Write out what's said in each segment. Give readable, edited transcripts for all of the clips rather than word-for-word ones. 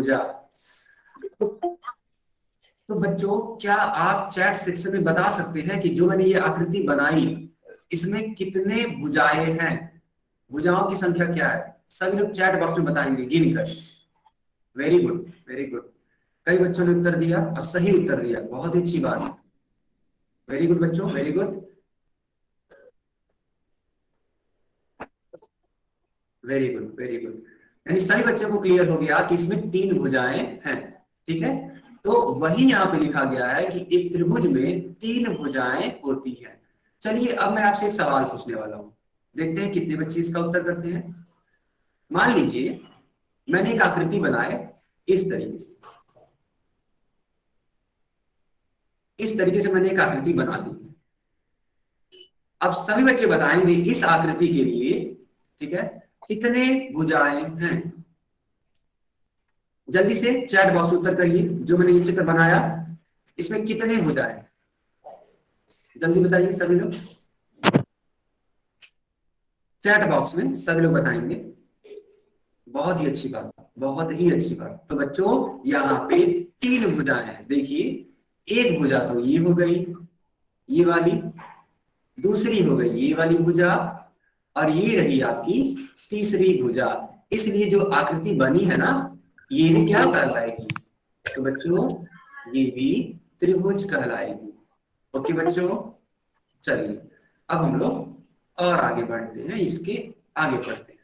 भुजा। तो बच्चों क्या आप चैट सेक्शन में बता सकते हैं कि जो मैंने ये आकृति बनाई इसमें कितने भुजाएं हैं, भुजाओं की संख्या क्या है? सभी लोग चैट बॉक्स में बताएंगे गिन कर। Very good, very good. कई बच्चों ने उत्तर दिया और सही उत्तर दिया, बहुत ही अच्छी बात है। वेरी गुड बच्चों, very good, very good, very good. यानी सभी बच्चों को क्लियर हो गया कि इसमें 3 भुजाएं हैं। ठीक है, तो वही यहाँ पे लिखा गया है कि एक त्रिभुज में 3 भुजाएं होती हैं। चलिए अब मैं आपसे एक सवाल पूछने वाला हूं, देखते हैं कितने बच्चे इसका उत्तर करते हैं। मान लीजिए मैंने एक आकृति बनाए इस तरीके से, इस तरीके से मैंने एक आकृति बना दी। अब सभी बच्चे बताएंगे इस आकृति के लिए, ठीक है, कितने भुजाएं हैं। जल्दी से चैट बॉक्स में उत्तर करिए, जो मैंने ये चित्र बनाया इसमें कितने भुजाएं, जल्दी बताइए सभी लोग। चैट बॉक्स में सभी लोग बताएंगे। बहुत ही अच्छी बात, बहुत ही अच्छी बात। तो बच्चों यहाँ पे 3 भुजाएं हैं। देखिए एक भुजा तो ये हो गई, ये वाली, दूसरी हो गई ये वाली भुजा, और ये रही आपकी तीसरी भुजा। इसलिए जो आकृति बनी है ना, ये भी क्या कहलाएगी? तो बच्चों ये भी त्रिभुज कहलाएगी। ओके बच्चों, चलिए अब हम लोग और आगे बढ़ते हैं, इसके आगे बढ़ते हैं।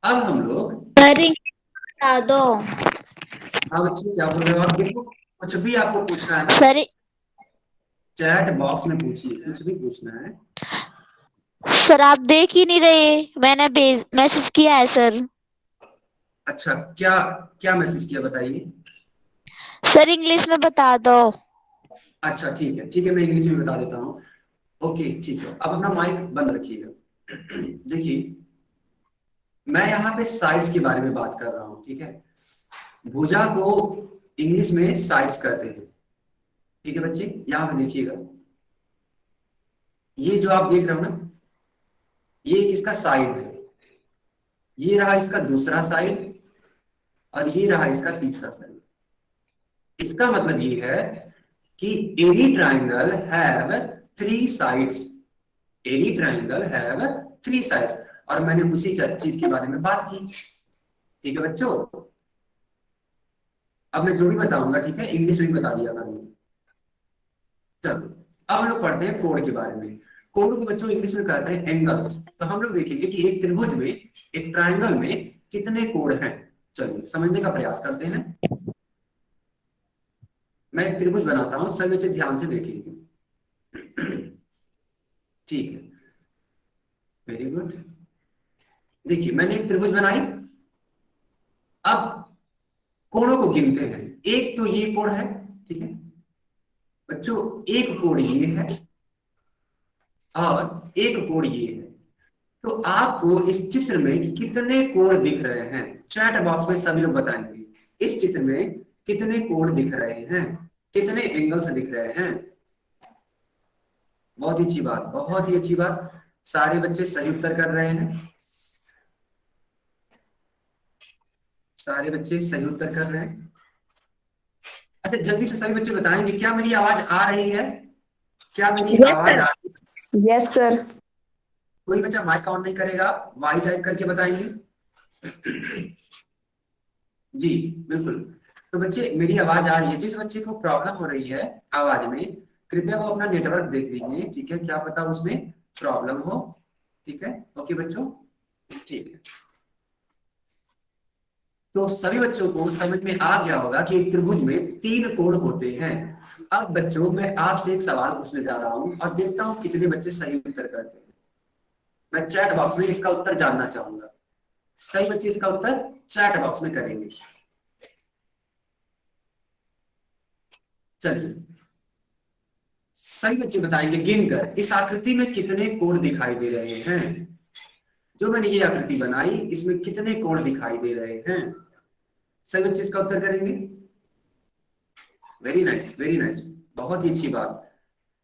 अब हम लोग बता दो। हाँ बच्चे क्या बोल रहे हो आप? देखो कुछ भी आपको पूछना है ना, सर चैट बॉक्स में पूछिए, कुछ भी पूछना है। सर आप देख ही नहीं रहे, मैंने मैसेज किया है सर। अच्छा क्या, क्या मैसेज किया बताइए। सर इंग्लिश में बता दो। अच्छा ठीक है, ठीक है, मैं इंग्लिश में बता देता हूँ। ओके ठीक है, अब अपना माइक बंद रखिएगा। देखिए मैं यहाँ पे साइड्स के बारे में बात कर रहा हूँ, ठीक है। भुजा को इंग्लिश में साइड्स कहते हैं, ठीक है बच्चे। यहाँ पे देखिएगा, ये जो आप देख रहे हो ना, ये एक इसका साइड है, ये रहा इसका दूसरा साइड, और ये रहा इसका तीसरा साइड। इसका मतलब ये है कि any triangle have 3 sides, any triangle have 3 sides. और मैंने उसी चीज के बारे में बात की, ठीक है बच्चों। अब मैं जो भी बताऊंगा, ठीक है, इंग्लिश में भी बता दिया मैंने। चलो अब हम लोग पढ़ते हैं कोण के बारे में। कोण को बच्चों इंग्लिश में कहते हैं एंगल्स। तो हम लोग देखेंगे कि एक त्रिभुज में, एक ट्राइंगल में कितने कोण हैं। चलिए समझने का प्रयास करते हैं। मैं एक त्रिभुज बनाता हूं, सभी बच्चे ध्यान से देखेंगे। ठीक है, वेरी गुड। देखिए मैंने एक त्रिभुज बनाई, अब कोणों को गिनते हैं। एक तो ये कोण है, ठीक है बच्चों, एक कोण ये है और एक कोण ये है। तो आपको इस चित्र में कितने कोण दिख रहे हैं? चैट बॉक्स में सभी लोग बताएंगे इस चित्र में कितने कोण दिख रहे हैं, कितने एंगल्स दिख रहे हैं। बहुत ही अच्छी बात, बहुत ही अच्छी बात। सारे बच्चे सही उत्तर कर रहे हैं, सारे बच्चे सही उत्तर कर रहे हैं। अच्छा जल्दी से सभी बच्चे बताएंगे, क्या मेरी आवाज आ रही है? क्या मेरी आवाज आ रही है? Yes sir. कोई बच्चा माइक ऑन नहीं करेगा, वाई टाइप करके बताएंगे। जी बिल्कुल। तो बच्चे मेरी आवाज आ रही है? जिस बच्चे को प्रॉब्लम हो रही है आवाज में, कृपया वो अपना नेटवर्क देख लीजिए, ठीक है, क्या पता उसमें प्रॉब्लम हो। ठीक है, ओके बच्चों, ठीक है। तो सभी बच्चों को समझ में आ गया होगा कि एक त्रिभुज में 3 कोण होते हैं। अब बच्चों मैं आपसे एक सवाल पूछने जा रहा हूं और देखता हूं कितने बच्चे सही उत्तर करते हैं। मैं चैट बॉक्स में इसका उत्तर जानना चाहूंगा। सही बच्चे इसका उत्तर चैट बॉक्स में करेंगे। चलिए सही बच्चे बताएंगे गिनकर इस आकृति में कितने कोण दिखाई दे रहे हैं। जो मैंने ये आकृति बनाई इसमें कितने कोण दिखाई दे रहे हैं? सही बच्चे इसका उत्तर करेंगे। वेरी नाइस, वेरी नाइस, बहुत ही अच्छी बात।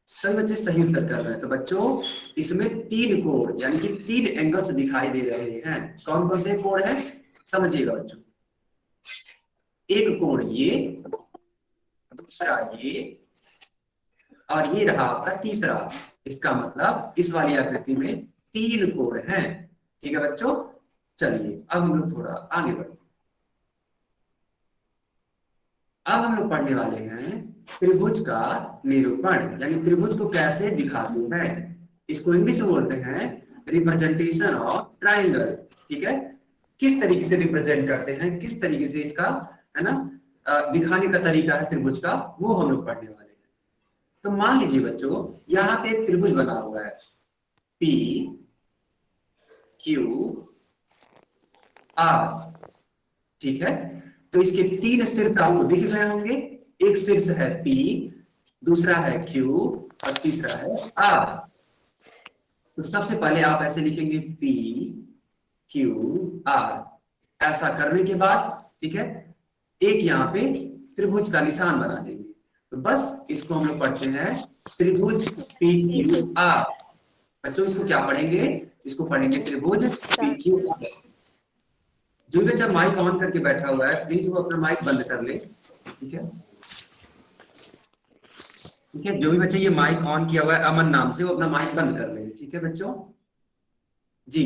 सभी बच्चे सही उत्तर कर रहे हैं। तो बच्चों इसमें 3 कोण यानी कि 3 एंगल्स दिखाई दे रहे हैं। कौन कौन से कोण हैं समझिएगा बच्चों। एक कोण ये, दूसरा ये, और ये रहा आपका तीसरा। इसका मतलब इस वाली आकृति में 3 कोण हैं। ठीक है बच्चों, चलिए अब हम लोग थोड़ा आगे बढ़ते हैं। अब हम लोग पढ़ने वाले हैं त्रिभुज का निरूपण, यानी त्रिभुज को कैसे दिखाते हैं। इसको इंग्लिश में बोलते हैं रिप्रेजेंटेशन ऑफ ट्राइंगल। ठीक है, किस तरीके से रिप्रेजेंट करते हैं, किस तरीके से इसका है ना दिखाने का तरीका है त्रिभुज का, वो हम लोग पढ़ने वाले हैं। तो मान लीजिए बच्चों, यहाँ पे एक त्रिभुज बना हुआ है पी क्यू आर। ठीक है, तो इसके 3 शीर्ष आपको दिख रहे होंगे। एक शीर्ष है P, दूसरा है Q और तीसरा है R। तो सबसे पहले आप ऐसे लिखेंगे P Q R। ऐसा करने के बाद ठीक है, एक यहाँ पे त्रिभुज का निशान बना देंगे। तो बस इसको हम लोग पढ़ते हैं त्रिभुज P Q R। बच्चों इसको क्या पढ़ेंगे, इसको पढ़ेंगे त्रिभुज P Q R। जो भी बच्चा माइक ऑन करके बैठा हुआ है प्लीज वो अपना माइक बंद कर ले। ठीक है, ठीक है, जो भी बच्चे ये माइक ऑन किया हुआ है अमन नाम से, वो अपना माइक बंद कर ले। ठीक है बच्चों जी,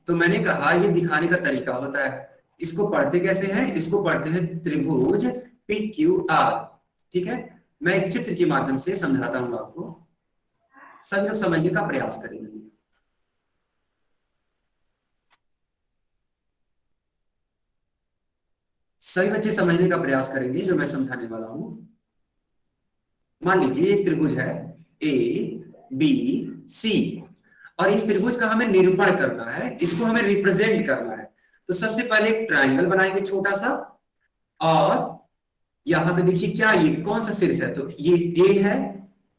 तो मैंने कहा ये दिखाने का तरीका होता है। इसको पढ़ते कैसे हैं, इसको पढ़ते हैं त्रिभुज पी क्यू आर। ठीक है, मैं एक चित्र के माध्यम से समझाता हूं आपको, सभी लोग समझने का प्रयास करेंगे। सभी बच्चे समझने का प्रयास करेंगे जो मैं समझाने वाला हूं। मान लीजिए एक त्रिभुज है ए बी सी, और इस त्रिभुज का हमें निरूपण करना है, इसको हमें रिप्रेजेंट करना है। तो सबसे पहले एक ट्रायंगल बनाएंगे छोटा सा, और यहां पे देखिए क्या ये कौन सा शीर्ष है, तो ये ए है,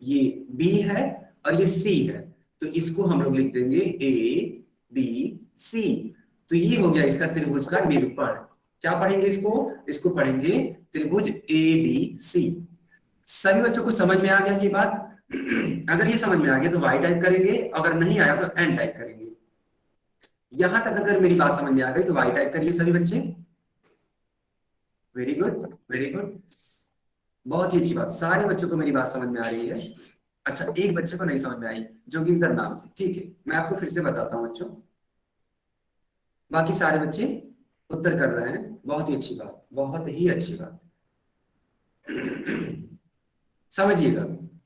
ये बी है और ये सी है। तो इसको हम लोग लिख देंगे ए बी सी। तो ये हो गया इसका त्रिभुज का निरूपण। क्या पढ़ेंगे इसको, इसको पढ़ेंगे त्रिभुज ए बी सी। सभी बच्चों को समझ में आ गया ये बात? अगर ये समझ में आ गया तो वाई टाइप करेंगे, अगर नहीं आया तो एन टाइप करेंगे। यहां तक अगर मेरी बात समझ में आ गई तो वाई टाइप करिए सभी बच्चे। वेरी गुड, वेरी गुड, बहुत ही अच्छी बात, सारे बच्चों को मेरी बात समझ में आ रही है। अच्छा, एक बच्चे को नहीं समझ में आई, जोगिंदर नाम से। ठीक है, मैं आपको फिर से बताता हूं बच्चों, बाकी सारे बच्चे उत्तर कर रहे हैं, बहुत ही अच्छी बात, बहुत ही अच्छी बात। समझिएगा,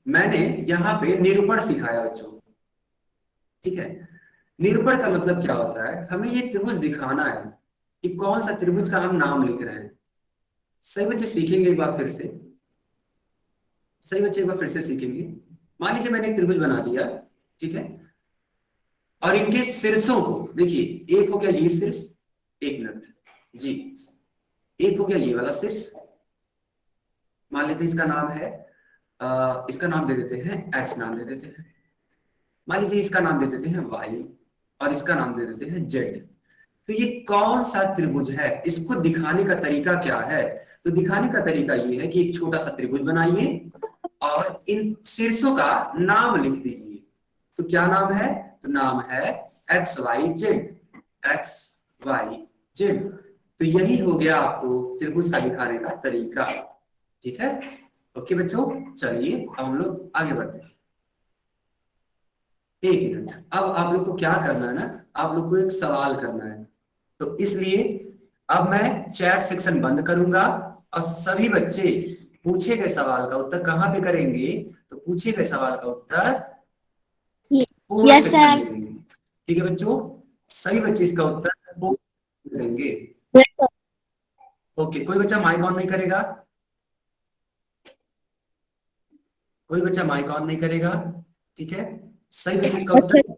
मैंने यहाँ पे निरूपण सिखाया बच्चों। ठीक है, निरूपण का मतलब क्या होता है, हमें ये त्रिभुज दिखाना है कि कौन सा त्रिभुज का हम नाम लिख रहे हैं। सही बच्चे सीखेंगे एक बार फिर से, सही बच्चे एक बार फिर से सीखेंगे। मान लीजिए मैंने एक त्रिभुज बना दिया, ठीक है, और इनके शीर्षों को देखिए, एक हो गया ये शीर्ष, एक मिनट जी, एक हो गया ये वाला शीर्ष, मान लेते हैं इसका नाम है इसका नाम दे देते हैं एक्स, नाम दे देते हैं। मान लीजिए इसका नाम दे देते हैं वाई, और इसका नाम दे देते हैं जेड। तो ये कौन सा त्रिभुज है, इसको दिखाने का तरीका क्या है। तो दिखाने का तरीका ये है कि एक छोटा सा त्रिभुज बनाइए और इन शीर्षों का नाम लिख दीजिए। तो क्या नाम है, तो नाम है X Y Z, X Y Z. तो यही हो गया आपको त्रिभुज का दिखाने का तरीका। ठीक है, ओके बच्चों, चलिए अब हम लोग आगे बढ़ते हैं। एक मिनट, अब आप लोग को क्या करना है ना, आप लोग को एक सवाल करना है। तो इसलिए अब मैं चैट सेक्शन बंद करूंगा और सभी बच्चे पूछे गए सवाल का उत्तर कहां पे करेंगे, तो पूछे गए सवाल का उत्तर पोल सेक्शन में देंगे। ठीक है बच्चों, सभी बच्चे इसका उत्तर पोल देंगे। ओके, कोई बच्चा माइक ऑन नहीं करेगा, कोई बच्चा माइक ऑन नहीं करेगा। ठीक है, सही बच्चे इसका उत्तर,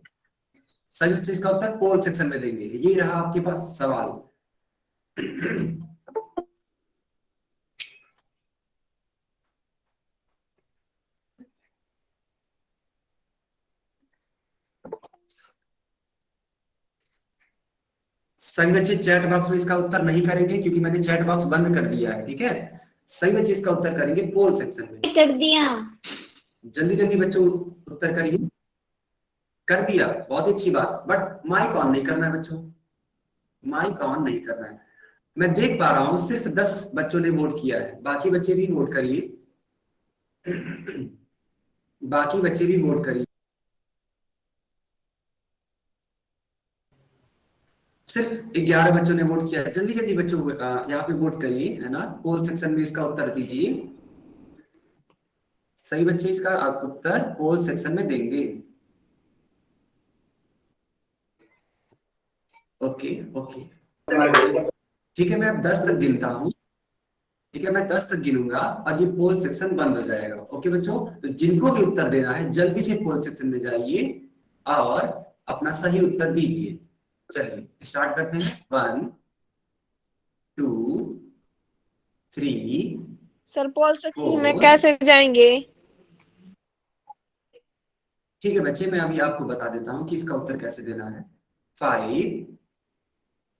सही बच्चे इसका उत्तर पोल सेक्शन में देंगे। ये रहा आपके पास सवाल। सही बच्चे चैट बॉक्स में इसका उत्तर नहीं करेंगे क्योंकि मैंने चैट बॉक्स बंद कर दिया है। ठीक है, सही बच्चे इसका उत्तर करेंगे पोल सेक्शन में। कर दिया, जल्दी जल्दी बच्चों उत्तर करिए। कर दिया, बहुत अच्छी बात, बट माइक ऑन नहीं करना है बच्चों, माइक ऑन नहीं करना है। मैं देख पा रहा हूं सिर्फ 10 बच्चों ने वोट किया है, बाकी बच्चे भी वोट करिए। बाकी बच्चे भी वोट करिए। सिर्फ 11 बच्चों ने वोट किया है। जल्दी जल्दी बच्चों यहाँ पे वोट करिए, है ना, पोल सेक्शन में इसका उत्तर दीजिए। सही बच्चे इसका उत्तर पोल सेक्शन में देंगे। ओके ओके, ठीक है, मैं अब 10 तक गिनता हूँ। ठीक है, मैं 10 तक गिनूंगा और ये पोल सेक्शन बंद हो जाएगा। ओके बच्चों, तो जिनको भी उत्तर देना है जल्दी से पोल सेक्शन में जाइए और अपना सही उत्तर दीजिए। चलिए स्टार्ट करते हैं। 1 2 3 सर पोल सेक्शन में 4। कैसे जाएंगे? ठीक है बच्चे, मैं अभी आपको बता देता हूं कि इसका उत्तर कैसे देना है। 5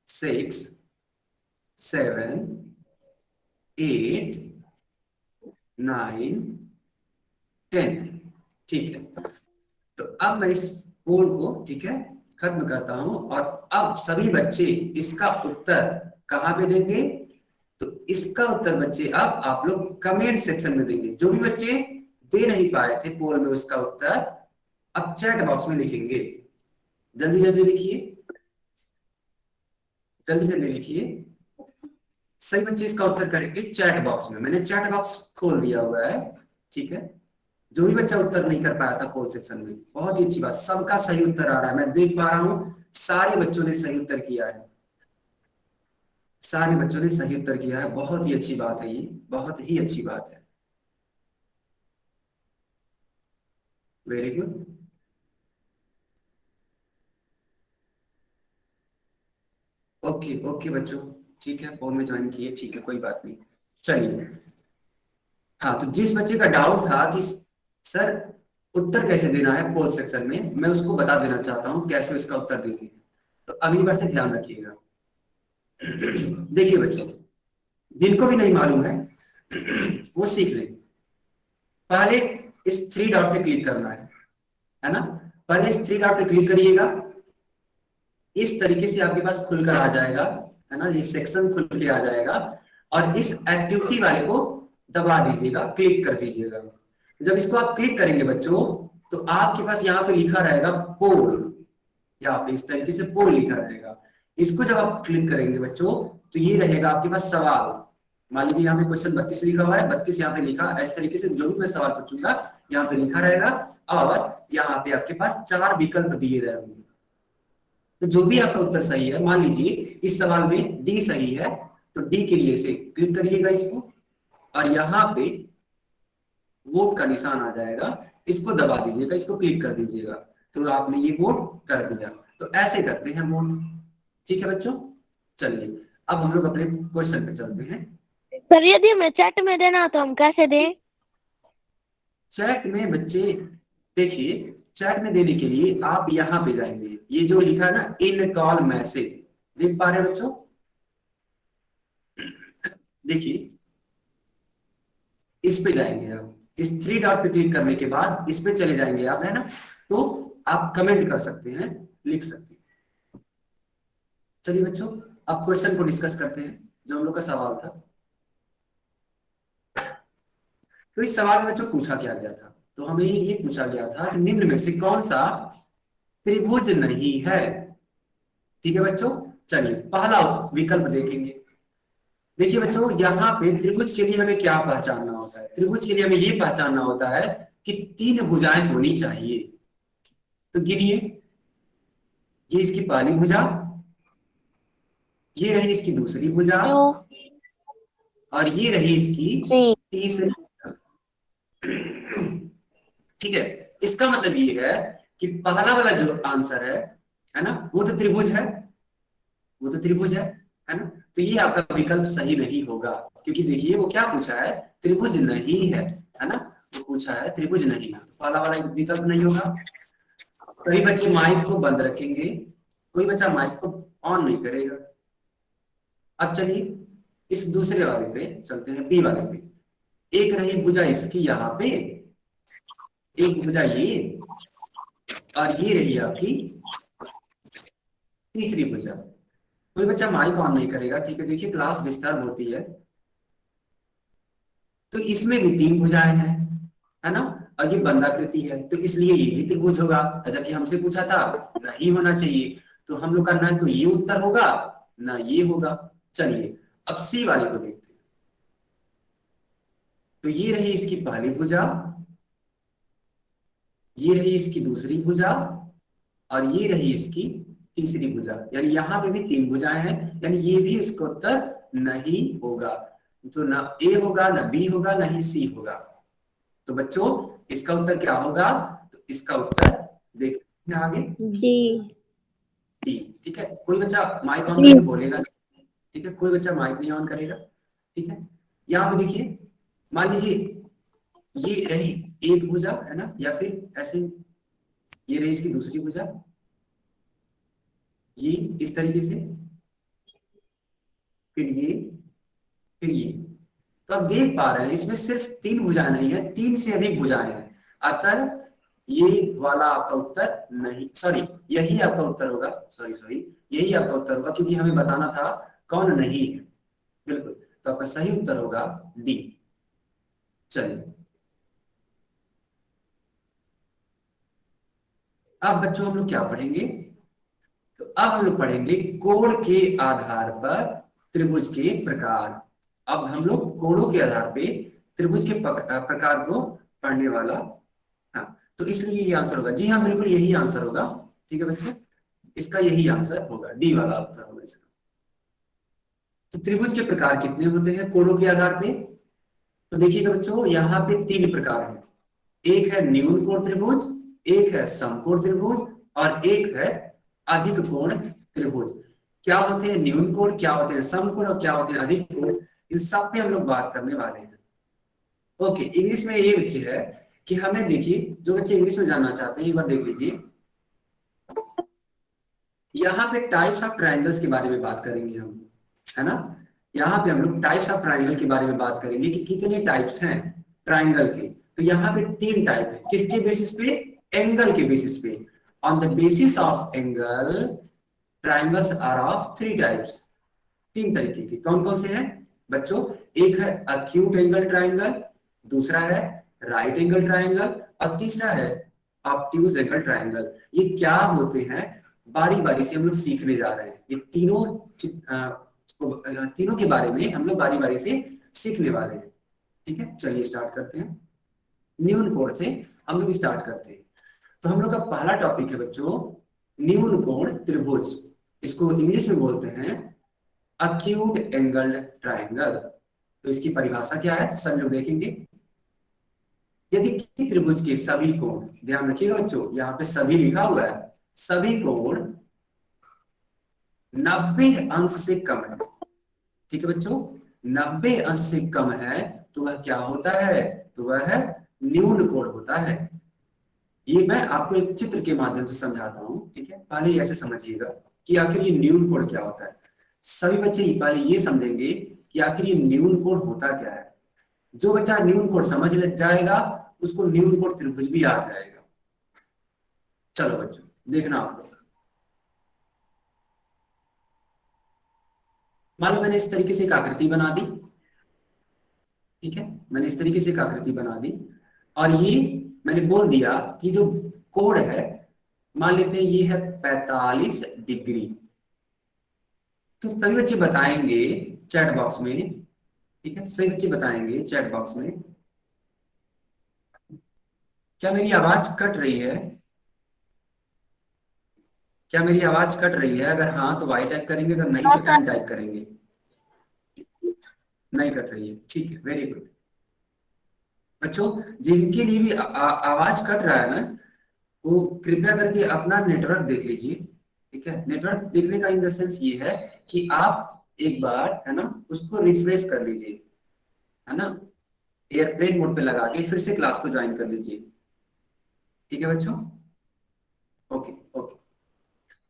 6 7 8 9 10। ठीक है, तो अब मैं इस पोल को, ठीक है, खत्म करता हूं और अब सभी बच्चे इसका उत्तर कहां पे देंगे? तो इसका उत्तर बच्चे अब आप लोग कमेंट सेक्शन में देंगे। जो भी बच्चे दे नहीं पाए थे पोल में उसका उत्तर, अब चैट बॉक्स में लिखेंगे। जल्दी जल्दी लिखिए, जल्दी जल्दी लिखिए। सही बच्चे इसका उत्तर करेंगे चैट बॉक्स में। मैंने चैट बॉक्स खोल दिया हुआ है। ठीक है, जो भी बच्चा उत्तर नहीं कर पाया था पोल सेक्शन में, बहुत ही अच्छी बात, सबका सही उत्तर आ रहा है। मैं देख पा रहा हूं सारे बच्चों ने सही उत्तर किया है। सारे बच्चों ने सही उत्तर किया है, बहुत ही अच्छी बात है, ये बहुत ही अच्छी बात है। Very good. ओके ओके बच्चों, ठीक है, फोन में ज्वाइन किए, ठीक है, कोई बात नहीं। चलिए, हाँ, तो जिस बच्चे का डाउट था कि सर उत्तर कैसे देना है पोल सेक्शन में, मैं उसको बता देना चाहता हूँ कैसे इसका उत्तर देते हैं। तो अगली बार से ध्यान रखिएगा। देखिए बच्चों, जिनको भी नहीं मालूम है वो सीख लें। पहले इस 3 डॉट पे क्लिक करना है ना। पहले इस 3 डॉट पे क्लिक करिएगा, इस तरीके से आपके पास खुलकर आ जाएगा, है ना, ये सेक्शन खुल के आ जाएगा और इस एक्टिविटी वाले को दबा दीजिएगा, क्लिक कर दीजिएगा। जब इसको आप क्लिक करेंगे बच्चों, तो आपके पास यहाँ पे लिखा रहेगा पोल, यहाँ पे इस तरीके से पोल लिखा रहेगा। इसको जब आप क्लिक करेंगे बच्चों, तो ये रहेगा आपके पास सवाल। मान लीजिए यहाँ पे क्वेश्चन 32 लिखा हुआ है, 32 यहाँ पे लिखा, इस तरीके से जो भी मैं सवाल पूछूंगा यहाँ पे लिखा रहेगा और यहाँ पे आपके पास 4 विकल्प दिए रहेंगे। तो जो भी आपका उत्तर सही है, मान लीजिए इस सवाल में डी सही है, तो डी के लिए से क्लिक करिएगा इसको और यहाँ पे वोट का निशान आ जाएगा, इसको दबा दीजिएगा, इसको क्लिक कर दीजिएगा, तो आपने ये वोट कर दिया। तो ऐसे करते हैं वोट। ठीक है बच्चों, चलिए अब हम लोग अपने क्वेश्चन पे चलते हैं। सर यदि हमें चैट में देना हो तो हम कैसे दें? चैट में बच्चे देखिए, चैट में देने के लिए आप यहाँ पे जाएंगे, ये जो लिखा है ना इन कॉल मैसेज, देख पा रहे हैं बच्चों? देखिए इस पे जाएंगे आप, इस 3 डॉट पे क्लिक करने के बाद इस पे चले जाएंगे आप, है ना, तो आप कमेंट कर सकते हैं, लिख सकते हैं। चलिए बच्चों, अब क्वेश्चन को डिस्कस करते हैं जो हम लोग का सवाल था। तो इस सवाल में बच्चों पूछा क्या गया था? तो हमें ये पूछा गया था कि निम्न में से कौन सा त्रिभुज नहीं है। ठीक है बच्चों, चलिए पहला विकल्प देखेंगे। देखिए बच्चों, यहाँ पे त्रिभुज के लिए हमें क्या पहचानना होता है? त्रिभुज के लिए हमें ये पहचानना होता है कि 3 भुजाएं होनी चाहिए। तो गिनिए, ये इसकी पहली भुजा, ये रही इसकी दूसरी भुजा 2 और ये रही इसकी 3 तीसरी। ठीक है, इसका मतलब ये है कि पहला वाला जो आंसर है ना, वो तो त्रिभुज है, वो तो त्रिभुज है ना। तो ये आपका विकल्प सही नहीं होगा, क्योंकि देखिए वो क्या पूछा है, त्रिभुज नहीं है ना, वो पूछा है त्रिभुज नहीं है, पहला वाला विकल्प नहीं होगा। कई बच्चे माइक को बंद रखेंगे, कोई बच्चा माइक को ऑन नहीं करेगा। अब चलिए इस दूसरे वाले पे चलते हैं, बी वाले पे। एक रही भुजा इसकी यहाँ पे, एक भुजा ये और ये रही आपकी तीसरी भुजा। कोई बच्चा माइक ऑन नहीं करेगा, ठीक है। देखिए क्लास डिस्टर्ब होती है। तो इसमें भी तीन भुजाएं हैं, है ना, और ये बंधाकृति है, तो इसलिए ये भी त्रिभुज होगा। जबकि हमसे पूछा था नहीं होना चाहिए, तो हम लोग का ना तो ये उत्तर होगा ना ये होगा। चलिए अब सी वाले को देखते हैं। तो ये रही इसकी पहली भुजा, ये रही इसकी दूसरी भुजा, और ये रही इसकी तीसरी भुजा। यानी यहाँ पे भी तीन भुजाएं हैं, यानी ये भी इसका उत्तर नहीं होगा। तो ना ए होगा, ना बी होगा, ना ही सी होगा। तो बच्चों इसका उत्तर क्या होगा? तो इसका उत्तर देखते हैं आगे, जी। डी। ठीक है, कोई बच्चा माइक ऑन करके बोलेगा नहीं, ठीक है, कोई बच्चा माइक नहीं ऑन करेगा, ठीक है। यहाँ पे देखिए, मान लीजिए ये रही एक भुजा, है ना, या फिर ऐसे ये रही इसकी दूसरी भुजा, ये इस तरीके से, फिर ये, फिर ये। तो आप देख पा रहे हैं इसमें सिर्फ तीन भुजाएं नहीं है, तीन से अधिक भुजाएं हैं। अतः ये वाला आपका उत्तर नहीं, सॉरी यही आपका उत्तर होगा, सॉरी यही आपका उत्तर होगा, क्योंकि हमें बताना था कौन नहीं है। बिल्कुल, तो आपका सही उत्तर होगा डी। चलिए अब बच्चों हम लोग क्या पढ़ेंगे? तो अब हम लोग पढ़ेंगे कोण के आधार पर त्रिभुज के प्रकार। अब हम लोग कोणों के आधार पे त्रिभुज के प्रकार को पढ़ने वाला। हाँ, तो इसलिए ये आंसर होगा। जी हाँ, बिल्कुल यही आंसर होगा। ठीक है बच्चों, इसका यही आंसर होगा, डी वाला उत्तर होगा इसका। तो त्रिभुज के प्रकार कितने होते हैं कोणों के आधार पे? तो देखिएगा बच्चों, यहाँ पे तीन प्रकार हैं। एक है न्यून कोण त्रिभुज, एक है समकोण त्रिभुज, और एक है अधिक कोण त्रिभुज। क्या होते हैं न्यून कोण, क्या होते हैं समकोण, और क्या होते हैं अधिक कोण, इन सब पे हम लोग बात करने वाले हैं। ओके, इंग्लिश में ये बच्चे है कि हमें देखिए, जो बच्चे इंग्लिश में जानना चाहते हैं एक बार देख लीजिए, यहाँ पे टाइप्स ऑफ ट्रायंगल्स के बारे में बात करेंगे हम, है ना। यहाँ पे हम लोग टाइप्स ऑफ ट्रायंगल के बारे में बात करेंगे कि कितने टाइप्स हैं ट्रायंगल के। तो यहाँ पे तीन टाइप है, किसके बेसिस पे? एंगल के बेसिस पे। On the basis of angle triangles are of three types. तीन तरीके के, कौन कौन से हैं बच्चों? एक है अक्यूट एंगल ट्रायंगल, दूसरा है राइट एंगल ट्रायंगल, और तीसरा है ऑब्ट्यूज एंगल ट्रायंगल। ये क्या होते हैं बारी बारी से हम लोग सीखने जा रहे हैं। ये तीनों के बारे में हम लोग बारी बारी से सीखने वाले हैं। ठीक है, चलिए स्टार्ट करते हैं। न्यून कोण से हम लोग स्टार्ट करते हैं। तो हम लोग का पहला टॉपिक है बच्चों न्यून कोण त्रिभुज। इसको इंग्लिश में बोलते हैं अक्यूट एंगल ट्रायंगल। तो इसकी परिभाषा क्या है सब लोग देखेंगे। यदि किसी त्रिभुज के सभी कोण, ध्यान रखिएगा बच्चों, यहाँ पे सभी लिखा हुआ है, सभी कोण 90 अंश से कम है। ठीक है बच्चों, 90 अंश से कम है तो वह क्या होता है? तो वह है न्यून कोण होता है। ये मैं आपको एक चित्र के माध्यम से समझाता हूं, ठीक है। पहले ऐसे समझिएगा कि आखिर ये न्यून कोण क्या होता है। सभी बच्चे पहले ये समझेंगे कि आखिर ये न्यून कोण होता क्या है। जो बच्चा न्यून कोण समझ जाएगा उसको न्यून कोण त्रिभुज भी आ जाएगा। चलो बच्चों देखना आप लोग, मान लो मैंने इस तरीके से एक आकृति बना दी, ठीक है, मैंने इस तरीके से एक आकृति बना दी, और ये मैंने बोल दिया कि जो कोण है, मान लेते हैं ये है 45 डिग्री। तो सभी बच्चे बताएंगे चैट बॉक्स में, ठीक है, सभी बच्चे बताएंगे चैट बॉक्स में। क्या मेरी आवाज कट रही है? क्या मेरी आवाज कट रही है? अगर हाँ तो वाई टाइप करेंगे, अगर नहीं तो टाइम टाइप करेंगे। नहीं कट रही है, ठीक है, वेरी गुड। बच्चों जिनके लिए भी आवाज कट रहा है ना, वो कृपया करके अपना नेटवर्क देख लीजिए। ठीक है, नेटवर्क देखने का इन द सेंस ये है कि आप एक बार, है ना, उसको रिफ्रेश कर लीजिए, है ना, एयरप्लेन मोड पे लगा के फिर से क्लास को ज्वाइन कर लीजिए। ठीक है बच्चों, ओके ओके।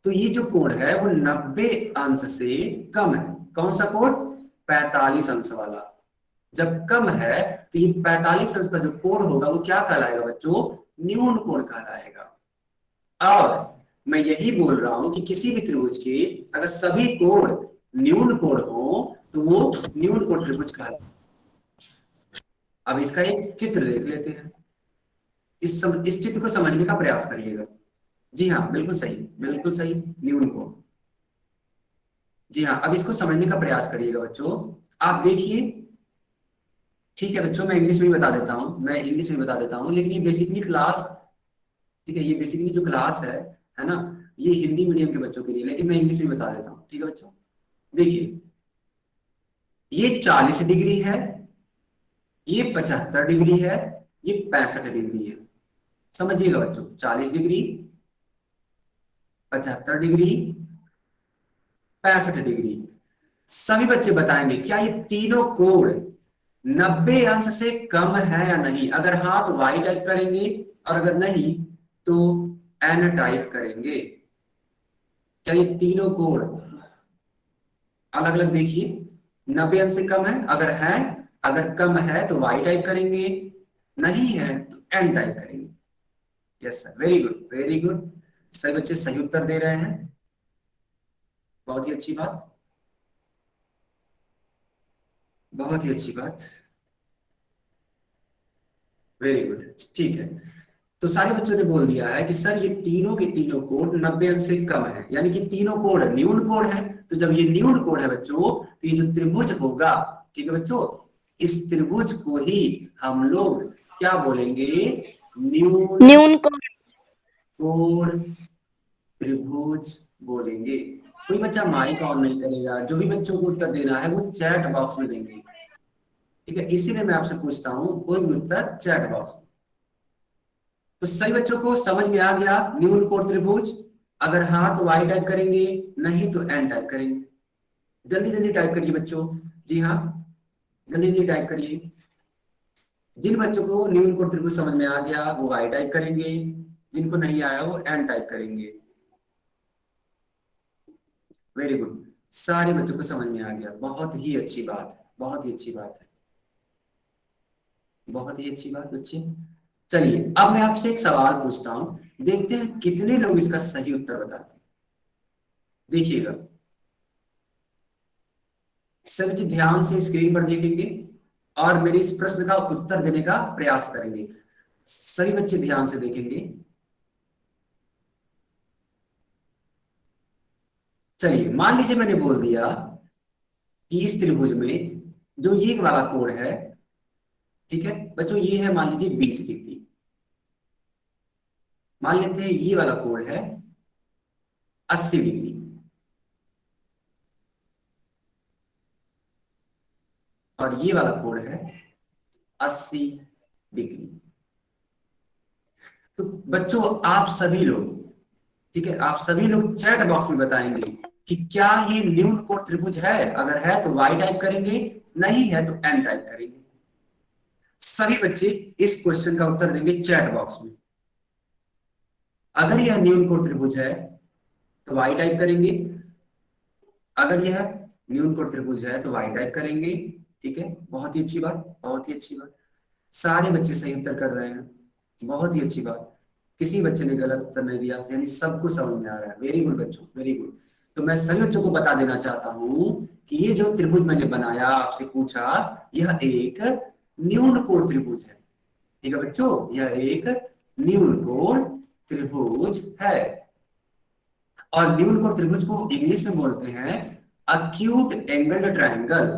तो ये जो कोण है वो 90 अंश से कम है। कौन सा कोण? 45 अंश वाला। जब कम है तो ये 45 अंश का जो कोण होगा वो क्या कहलाएगा बच्चों? न्यून कोण कहलाएगा। और मैं यही बोल रहा हूं कि किसी भी त्रिभुज के अगर सभी कोण न्यून कोण हो तो वो न्यून कोण त्रिभुज कहलाता है। अब इसका एक चित्र देख लेते हैं। इस चित्र को समझने का प्रयास करिएगा। जी हाँ, बिल्कुल सही, बिल्कुल सही, न्यून कोण। जी हाँ, अब इसको समझने का प्रयास करिएगा बच्चों। आप देखिए, ठीक है बच्चों, मैं इंग्लिश में बता देता हूँ, मैं इंग्लिश में बता देता हूँ, लेकिन ये बेसिकली क्लास, ठीक है, ये बेसिकली जो क्लास है ना, ये हिंदी मीडियम के बच्चों के लिए, लेकिन मैं इंग्लिश में बता देता हूँ। ठीक है बच्चों, देखिए, ये 40 डिग्री है, ये 75 डिग्री है, ये 65 डिग्री है। समझिएगा बच्चों, 40 डिग्री, 75 डिग्री, 65 डिग्री। सभी बच्चे बताएंगे क्या ये तीनों कोण 90 अंश से कम है या नहीं। अगर हाँ तो वाई टाइप करेंगे, और अगर नहीं तो एन टाइप करेंगे। क्या ये तीनों कोण अलग अलग, देखिए, 90 अंश से कम है, अगर कम है तो वाई टाइप करेंगे, नहीं है तो एन टाइप करेंगे। Yes sir, very good, very good. सभी बच्चे सही उत्तर दे रहे हैं, बहुत ही अच्छी बात, बहुत ही अच्छी बात, वेरी गुड। ठीक है, तो सारे बच्चों ने बोल दिया है कि सर ये तीनों के तीनों कोण 90 अंश से कम है, यानी कि तीनों कोण न्यून कोण है। तो जब ये न्यून कोण है बच्चों, तो ये जो त्रिभुज होगा, ठीक है बच्चों, इस त्रिभुज को ही हम लोग क्या बोलेंगे, न्यून न्यून कोण। कोण त्रिभुज बोलेंगे। कोई बच्चा माइक ऑन नहीं करेगा, जो भी बच्चों को उत्तर देना है वो चैट बॉक्स में देंगे। ठीक है, इसीलिए मैं आपसे पूछता हूं कोई भी उत्तर चैट बॉक्स में। तो सही बच्चों को समझ में आ गया न्यून कोण त्रिभुज। अगर हाँ तो वाई टाइप करेंगे, नहीं तो एन टाइप करेंगे। जल्दी जल्दी टाइप करिए बच्चों। जी हाँ, जल्दी जल्दी टाइप करिए। जिन बच्चों को न्यून कोण त्रिभुज समझ में आ गया वो वाई टाइप करेंगे, जिनको नहीं आया वो एन टाइप करेंगे। वेरी गुड, सारे बच्चों को समझ में आ गया, बहुत ही अच्छी बात है, बहुत ही अच्छी बात है, बहुत ही अच्छी बात बच्चे। चलिए अब मैं आपसे एक सवाल पूछता हूं, देखते हैं कितने लोग इसका सही उत्तर बताते हैं। देखिएगा, सभी बच्चे ध्यान से स्क्रीन पर देखेंगे और मेरे इस प्रश्न का उत्तर देने का प्रयास करेंगे। सभी बच्चे ध्यान से देखेंगे। चलिए मान लीजिए मैंने बोल दिया कि इस त्रिभुज में जो ये वाला कोण है, ठीक है बच्चों, ये है मान लीजिए 20 डिग्री। मान लेते हैं ये वाला कोण है 80 डिग्री, और ये वाला कोण है 80 डिग्री। तो बच्चों आप सभी लोग, ठीक है, आप सभी लोग चैट बॉक्स में बताएंगे कि क्या ये न्यून कोण त्रिभुज है। अगर है तो वाई टाइप करेंगे, नहीं है तो एन टाइप करेंगे। सभी बच्चे इस क्वेश्चन का उत्तर देंगे चैट बॉक्स में। अगर यह न्यून कोण त्रिभुज है तो वाई टाइप करेंगे, अगर यह न्यून कोण त्रिभुज है तो वाई टाइप करेंगे। ठीक है, बहुत ही अच्छी बात, बहुत ही अच्छी बात। सारे बच्चे सही उत्तर कर रहे हैं, बहुत ही अच्छी बात। किसी बच्चे ने गलत उत्तर नहीं दिया, यानी सबको समझ में आ रहा है। वेरी गुड बच्चों, वेरी गुड। तो मैं सभी बच्चों को बता देना चाहता हूं कि ये जो त्रिभुज मैंने बनाया, आपसे पूछा, यह एक न्यून कोण त्रिभुज है। ठीक है बच्चों, यह एक न्यून कोण त्रिभुज है। और न्यून कोण त्रिभुज को इंग्लिश में बोलते हैं acute angled triangle।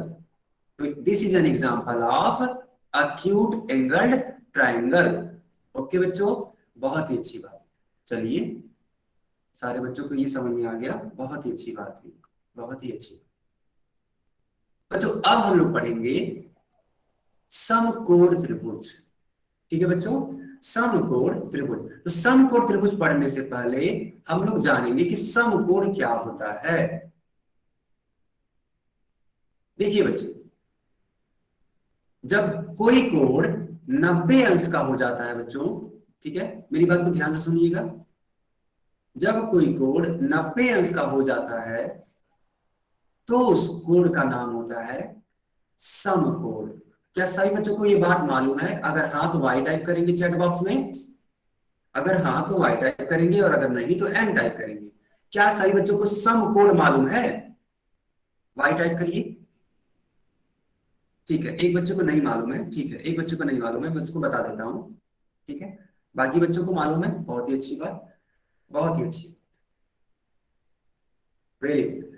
तो this is an example of acute angled triangle। Okay बच्चों, बहुत ही अच्छी बात। चलिए, सारे बच्चों को ये समझ में आ गया, बहुत ही अच्छी बात है, बहुत ही अच्छी। बच्चों अब हम लोग पढ़ेंगे समकोण त्रिभुज। ठीक है बच्चों, समकोण त्रिभुज। तो समकोण त्रिभुज पढ़ने से पहले हम लोग जानेंगे कि समकोण क्या होता है। देखिए बच्चे, जब कोई कोण 90 अंश का हो जाता है बच्चों, ठीक है, मेरी बात को ध्यान से सुनिएगा। जब कोई कोण 90 अंश का हो जाता है तो उस कोण का नाम होता है समकोण। क्या सभी बच्चों को ये बात मालूम है? अगर हाँ तो वाई टाइप करेंगे चैट बॉक्स में, अगर हाँ तो वाई टाइप करेंगे और अगर नहीं तो एन टाइप करेंगे। क्या सभी बच्चों को सम कोड मालूम है? वाई टाइप करिए। ठीक है, एक बच्चे को नहीं मालूम है, ठीक है, एक बच्चे को नहीं मालूम है, मैं उसको बता देता हूँ। ठीक है, बाकी बच्चों को मालूम है, बहुत ही अच्छी बात, बहुत ही अच्छी, वेरी गुड।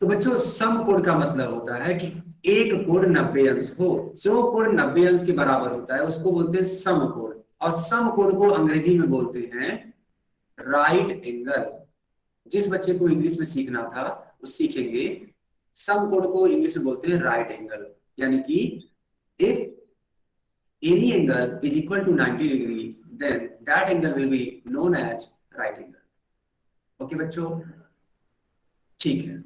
तो बच्चों सम कोड का मतलब होता है कि एक कोड 90 अंश हो। जो कोड 90 अंश के बराबर होता है उसको बोलते हैं सम कोड, और सम कोड को अंग्रेजी में बोलते हैं राइट एंगल। जिस बच्चे को इंग्लिश में सीखना था वो सीखेंगे, सम कोड को इंग्लिश में बोलते हैं राइट एंगल। यानी कि if any angle is equal to 90 degree, then that angle will be known as right angle. Okay बच्चों, ठीक है।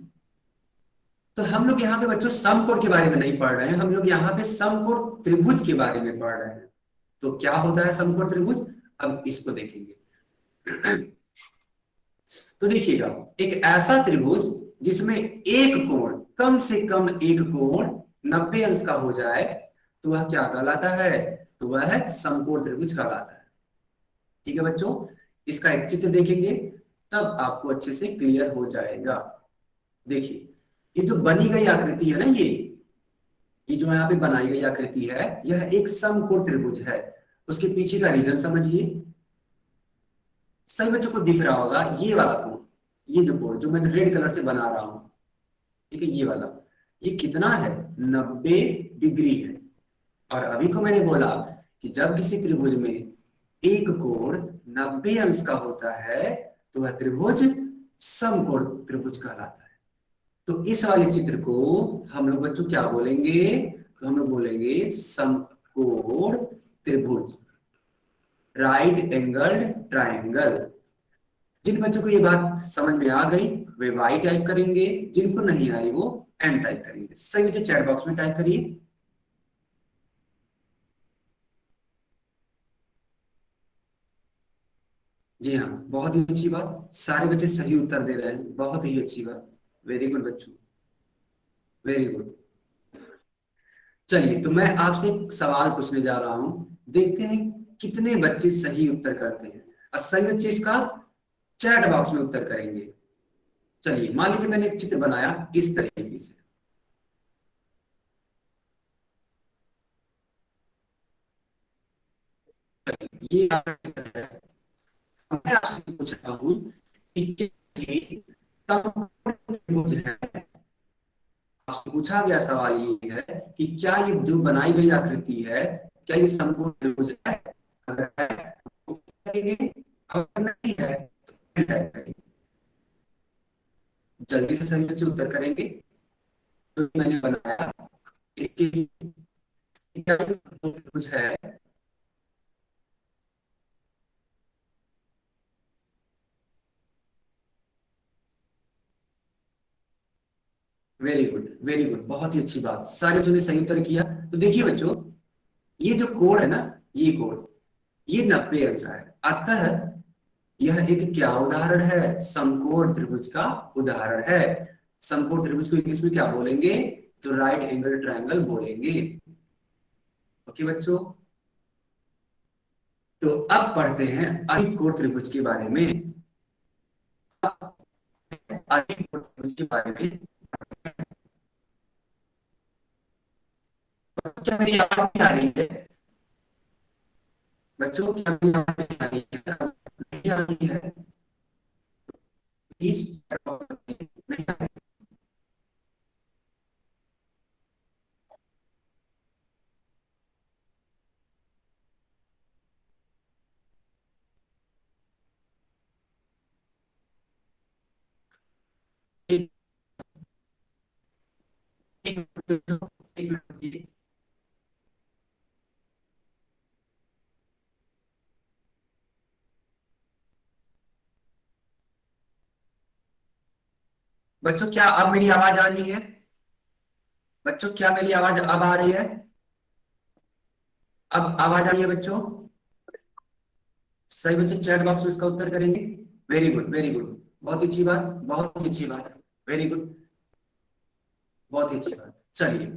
तो हम लोग यहाँ पे बच्चों समकोण के बारे में नहीं पढ़ रहे हैं, हम लोग यहाँ पे समकोण त्रिभुज के बारे में पढ़ रहे हैं। तो क्या होता है समकोण त्रिभुज, अब इसको देखेंगे। तो देखिएगा, एक ऐसा त्रिभुज जिसमें एक कोण, कम से कम एक कोण 90 अंश का हो जाए, तो वह क्या कहलाता है? तो वह है समकोण त्रिभुज कहलाता है। ठीक है बच्चों, इसका एक चित्र देखेंगे तब आपको अच्छे से क्लियर हो जाएगा। देखिए, ये जो बनी गई आकृति है ना, ये जो यहाँ पे बनाई गई आकृति है, यह एक समकोण त्रिभुज है। उसके पीछे का रीजन समझिए। सभी बच्चों को दिख रहा होगा ये वाला कोण, ये जो कोण जो मैंने रेड कलर से बना रहा हूं, ठीक है, ये वाला, ये कितना है? 90 डिग्री है। और अभी को मैंने बोला कि जब किसी त्रिभुज में एक कोण 90 अंश का होता है तो वह त्रिभुज समकोण त्रिभुज कहलाता है। तो इस वाले चित्र को हम लोग बच्चों क्या बोलेंगे? तो हम लोग बोलेंगे समकोण त्रिभुज, राइट एंगल ट्राइंगल। जिन बच्चों को ये बात समझ में आ गई वे वाई टाइप करेंगे, जिनको नहीं आई वो एन टाइप करेंगे। सही बच्चे चैट बॉक्स में टाइप करिए। जी हाँ, बहुत ही अच्छी बात, सारे बच्चे सही उत्तर दे रहे हैं, बहुत ही अच्छी बात, वेरी गुड बच्चों, वेरी गुड। चलिए, तो मैं आपसे एक सवाल पूछने जा रहा हूं, देखते हैं कितने बच्चे सही उत्तर करते हैं, और सही बच्चे इसका चैट बॉक्स में उत्तर करेंगे। चलिए, मान लीजिए मैंने एक चित्र बनाया इस तरीके से, ये आपका चित्र है। मैं आपसे पूछ रहा हूँ कि ये त्रिभुज है। आपसे पूछा गया सवाल ये है कि क्या ये जो बनाई गई आकृति है, क्या ये समकोण त्रिभुज है? अगर है तो करेंगे, अगर नहीं है तो नहीं करेंगे। जल्दी से सभी बच्चे उत्तर करेंगे। जो मैंने बनाया इसके लिए क्या ये समकोण त्रिभुज है? वेरी गुड, वेरी गुड, बहुत ही अच्छी बात, सारे बच्चों ने सही उत्तर किया। तो देखिए बच्चों, ये जो कोण है ना, ये कोण, ये 90 अंश है। अतः यह एक क्या उदाहरण है? समकोण त्रिभुज का उदाहरण है। समकोण त्रिभुज को इंग्लिश में क्या बोलेंगे? तो राइट एंगल ट्रायंगल बोलेंगे। ओके बच्चों, तो अब पढ़ते हैं अधिक कोण त्रिभुज के बारे में। अधिक कोण त्रिभुज के बारे में क्या मेरी आवाज नहीं आ रही है बच्चों? क्या मेरी आवाज नहीं आ रही है? नहीं आ रही है, प्लीज नहीं आ रही। एक मिनट, एक मिनट। बच्चों क्या अब मेरी आवाज आ रही है? बच्चों क्या मेरी आवाज अब आ रही है? अब आवाज आ रही है बच्चों? सही बच्चे चैट बॉक्स में इसका उत्तर करेंगे। वेरी गुड, वेरी गुड, बहुत ही अच्छी बात, बहुत ही अच्छी बात, वेरी गुड, बहुत ही अच्छी बात। चलिए,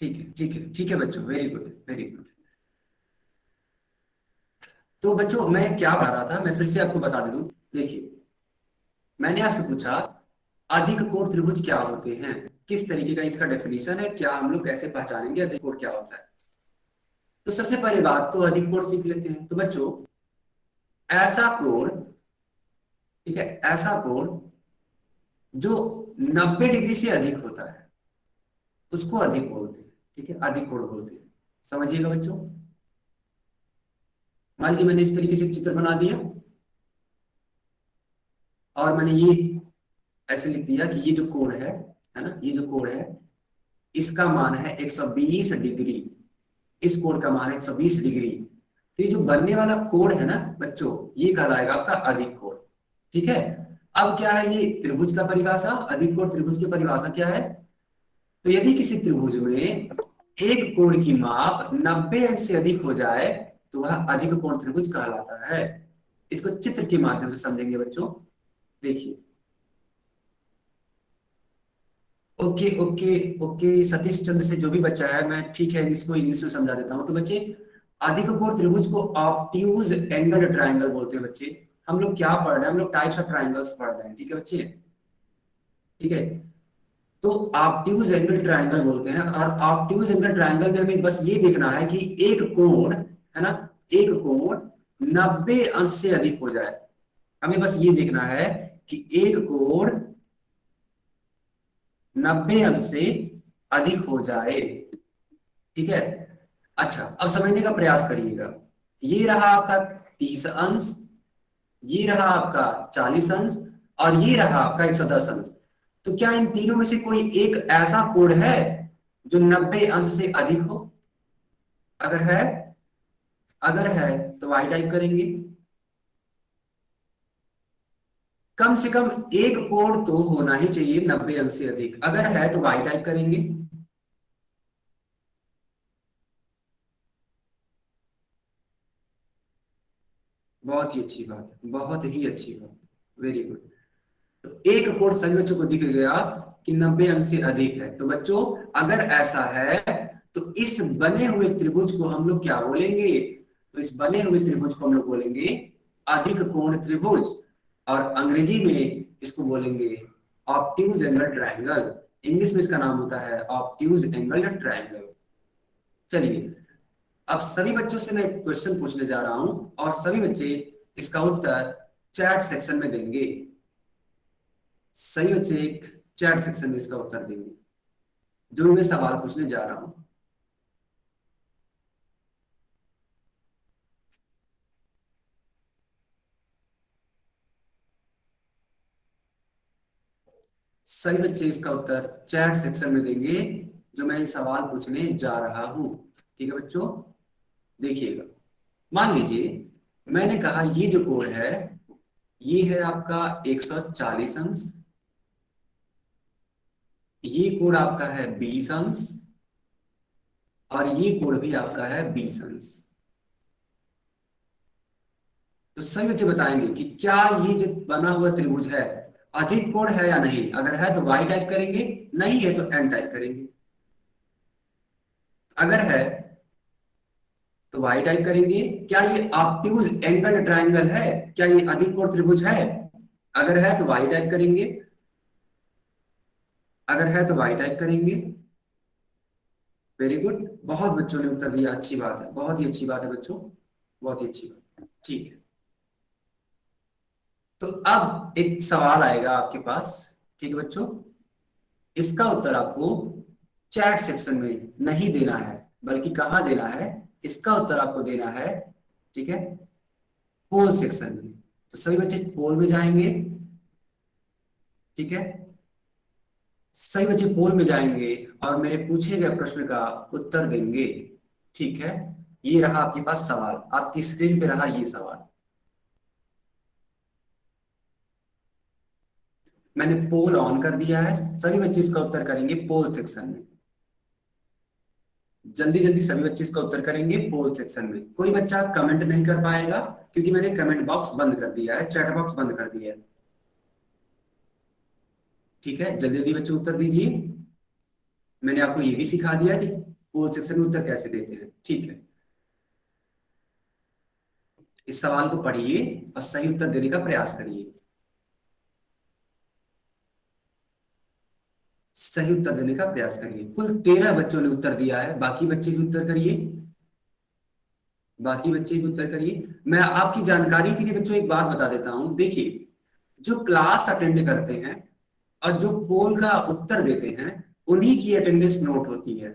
ठीक है, ठीक है, ठीक है बच्चों, वेरी गुड, वेरी गुड। तो बच्चों मैं क्या बता रहा था, मैं फिर से आपको बता दूं। देखिए, मैंने आपसे पूछा अधिक कोण त्रिभुज क्या होते हैं, किस तरीके का इसका डेफिनेशन है, क्या हम लोग कैसे पहचानेंगे अधिक कोण क्या होता है। तो सबसे पहली बात तो अधिक कोण सीख लेते हैं। तो बच्चों, ऐसा कोण, ठीक है, ऐसा कोण जो 90 डिग्री से अधिक होता है उसको अधिक बोलते हैं। ठीक है, अधिक कोण बोलते हैं। समझिएगा बच्चों। मान लीजिए मैंने इस तरीके से एक चित्र बना दिया और मैंने ये ऐसे लिख दिया कि ये जो कोण है ना, ये जो कोण है इसका मान है 120 डिग्री। इस कोण का मान है 120 डिग्री। तो ये जो बनने वाला कोण है ना बच्चों, ये कहलाएगा आपका अधिक कोण। ठीक है। अब क्या है ये त्रिभुज का परिभाषा, अधिक कोण त्रिभुज की परिभाषा क्या है। तो यदि किसी त्रिभुज में एक कोण की माप 90 अंश से अधिक हो जाए तो वह अधिक कोण त्रिभुज कहलाता है। इसको चित्र के माध्यम से समझेंगे बच्चों। देखिए, okay okay okay, Satish Chandra से जो भी बच्चा है, मैं ठीक है इसको इंग्लिश में समझा देता हूं। तो बच्चे, अधिक कोण त्रिभुज को ऑब्ट्यूज एंगल ट्रायंगल बोलते हैं। बच्चे, हम लोग क्या पढ़ रहे हैं, हम लोग टाइप्स ऑफ ट्रायंगल्स पढ़ रहे हैं। ठीक है बच्चे, ठीक है। तो ऑब्ट्यूज एंगल ट्रायंगल बोलते हैं, और ऑब्ट्यूज एंगल ट्रायंगल में हमें बस ये देखना है कि एक कोण, है ना, एक कोण 90 अंश से अधिक हो जाए। हमें बस ये देखना है कि एक कोण 90 अंश से अधिक हो जाए। ठीक है। अच्छा, अब समझने का प्रयास करिएगा। ये रहा आपका 30 अंश, ये रहा आपका 40 अंश, और ये रहा आपका 110 अंश। तो क्या इन तीनों में से कोई एक ऐसा कोण है जो 90 अंश से अधिक हो। अगर है, अगर है तो वाई टाइप करेंगे। कम से कम एक कोण तो होना ही चाहिए 90 अंश से अधिक। अगर है तो वाई टाइप करेंगे। बहुत ही अच्छी बात, बहुत ही अच्छी बात, वेरी गुड। तो एक कोण सभी बच्चों को दिख गया कि 90 अंश से अधिक है। तो बच्चों, अगर ऐसा है तो इस बने हुए त्रिभुज को हम लोग क्या बोलेंगे। तो इस बने हुए त्रिभुज को हम लोग बोलेंगे अधिक कोण त्रिभुज, और अंग्रेजी में इसको बोलेंगे ऑब्ट्यूज एंगल ट्रायंगल। इंग्लिश में इसका नाम होता है ऑब्ट्यूज एंगल ट्रायंगल। चलिए, अब सभी बच्चों से मैं एक क्वेश्चन पूछने जा रहा हूं और सभी बच्चे इसका उत्तर चैट सेक्शन में देंगे। सही बच्चे एक चैट सेक्शन में इसका उत्तर देंगे जो मैं सवाल पूछने जा रहा हूं। सभी बच्चे इसका उत्तर चैट सेक्शन में देंगे जो मैं ये सवाल पूछने जा रहा हूं। ठीक है बच्चों, देखिएगा। मान लीजिए मैंने कहा ये जो कोण है ये है आपका 140 अंश, ये कोण आपका है 20 अंश, और ये कोण भी आपका है 20 अंश। तो सही बच्चे बताएंगे कि क्या ये जो बना हुआ त्रिभुज है अधिक कोण है या नहीं। अगर है तो वाई टाइप करेंगे, नहीं है तो एन टाइप करेंगे। अगर है तो वाई टाइप करेंगे। क्या ये ऑब्ट्यूज एंगल ट्रायंगल है, क्या ये अधिक कोण त्रिभुज है। अगर है तो वाई टाइप करेंगे, अगर है तो वाई टाइप करेंगे। वेरी गुड, बहुत बच्चों ने उत्तर दिया, अच्छी बात है, बहुत ही अच्छी बात है बच्चों, बहुत ही अच्छी बात। ठीक है, तो अब एक सवाल आएगा आपके पास। ठीक है बच्चों, इसका उत्तर आपको चैट सेक्शन में नहीं देना है, बल्कि कहाँ देना है, इसका उत्तर आपको देना है, ठीक है, पोल सेक्शन में। तो सभी बच्चे पोल में जाएंगे। ठीक है, सभी बच्चे पोल में जाएंगे और मेरे पूछे गए प्रश्न का उत्तर देंगे। ठीक है, ये रहा आपके पास सवाल, आपकी स्क्रीन पे रहा ये सवाल। मैंने पोल ऑन कर दिया है, सभी बच्चे इसका उत्तर करेंगे पोल सेक्शन में। जल्दी जल्दी सभी बच्चे इसका उत्तर करेंगे पोल सेक्शन में। कोई बच्चा कमेंट नहीं कर पाएगा क्योंकि मैंने कमेंट बॉक्स बंद कर दिया है, चैट बॉक्स बंद कर दिया है। ठीक है, जल्दी जल्दी बच्चे उत्तर दीजिए। मैंने आपको ये भी सिखा दिया कि पोल सेक्शन में उत्तर कैसे देते हैं। ठीक है, इस सवाल को पढ़िए और सही उत्तर देने का प्रयास करिए। सही उत्तर देने का प्रयास करिए। कुल 13 बच्चों ने उत्तर दिया है, बाकी बच्चे भी उत्तर करिए, बाकी बच्चे भी उत्तर करिए। मैं आपकी जानकारी के लिए बच्चों एक बात बता देता हूं, देखिए जो क्लास अटेंड करते हैं और जो पोल का उत्तर देते हैं उन्हीं की अटेंडेंस नोट होती है।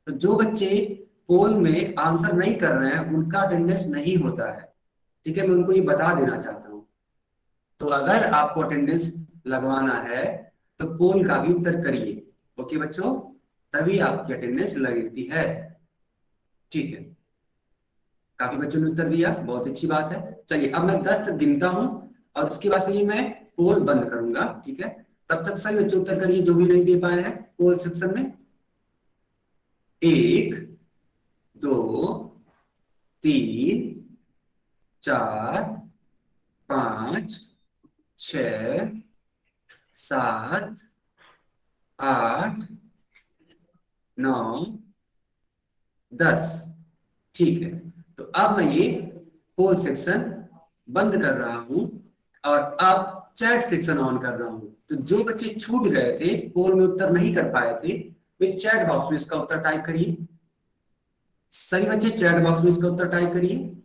तो जो बच्चे पोल में आंसर नहीं कर रहे हैं उनका अटेंडेंस नहीं होता है, ठीक है, मैं उनको ये बता देना चाहता हूं। तो अगर आपको अटेंडेंस लगवाना है तो पोल का भी उत्तर करिए, ओके बच्चों, तभी आपकी अटेंडेंस लगती है, ठीक है। काफी बच्चों ने उत्तर दिया, बहुत अच्छी बात है। चलिए अब मैं 10 तक गिनता हूं और उसके बाद से ये मैं पोल बंद करूंगा, ठीक है। तब तक सभी बच्चे उत्तर करिए जो भी नहीं दे पाए हैं पोल सेक्शन में। 1 2 3 4 5 6 7 8 9 10, ठीक है। तो अब मैं ये पोल सेक्शन बंद कर रहा हूं और अब चैट सेक्शन ऑन कर रहा हूं। तो जो बच्चे छूट गए थे, पोल में उत्तर नहीं कर पाए थे, वे चैट बॉक्स में इसका उत्तर टाइप करिए। सभी बच्चे चैट बॉक्स में इसका उत्तर टाइप करिए,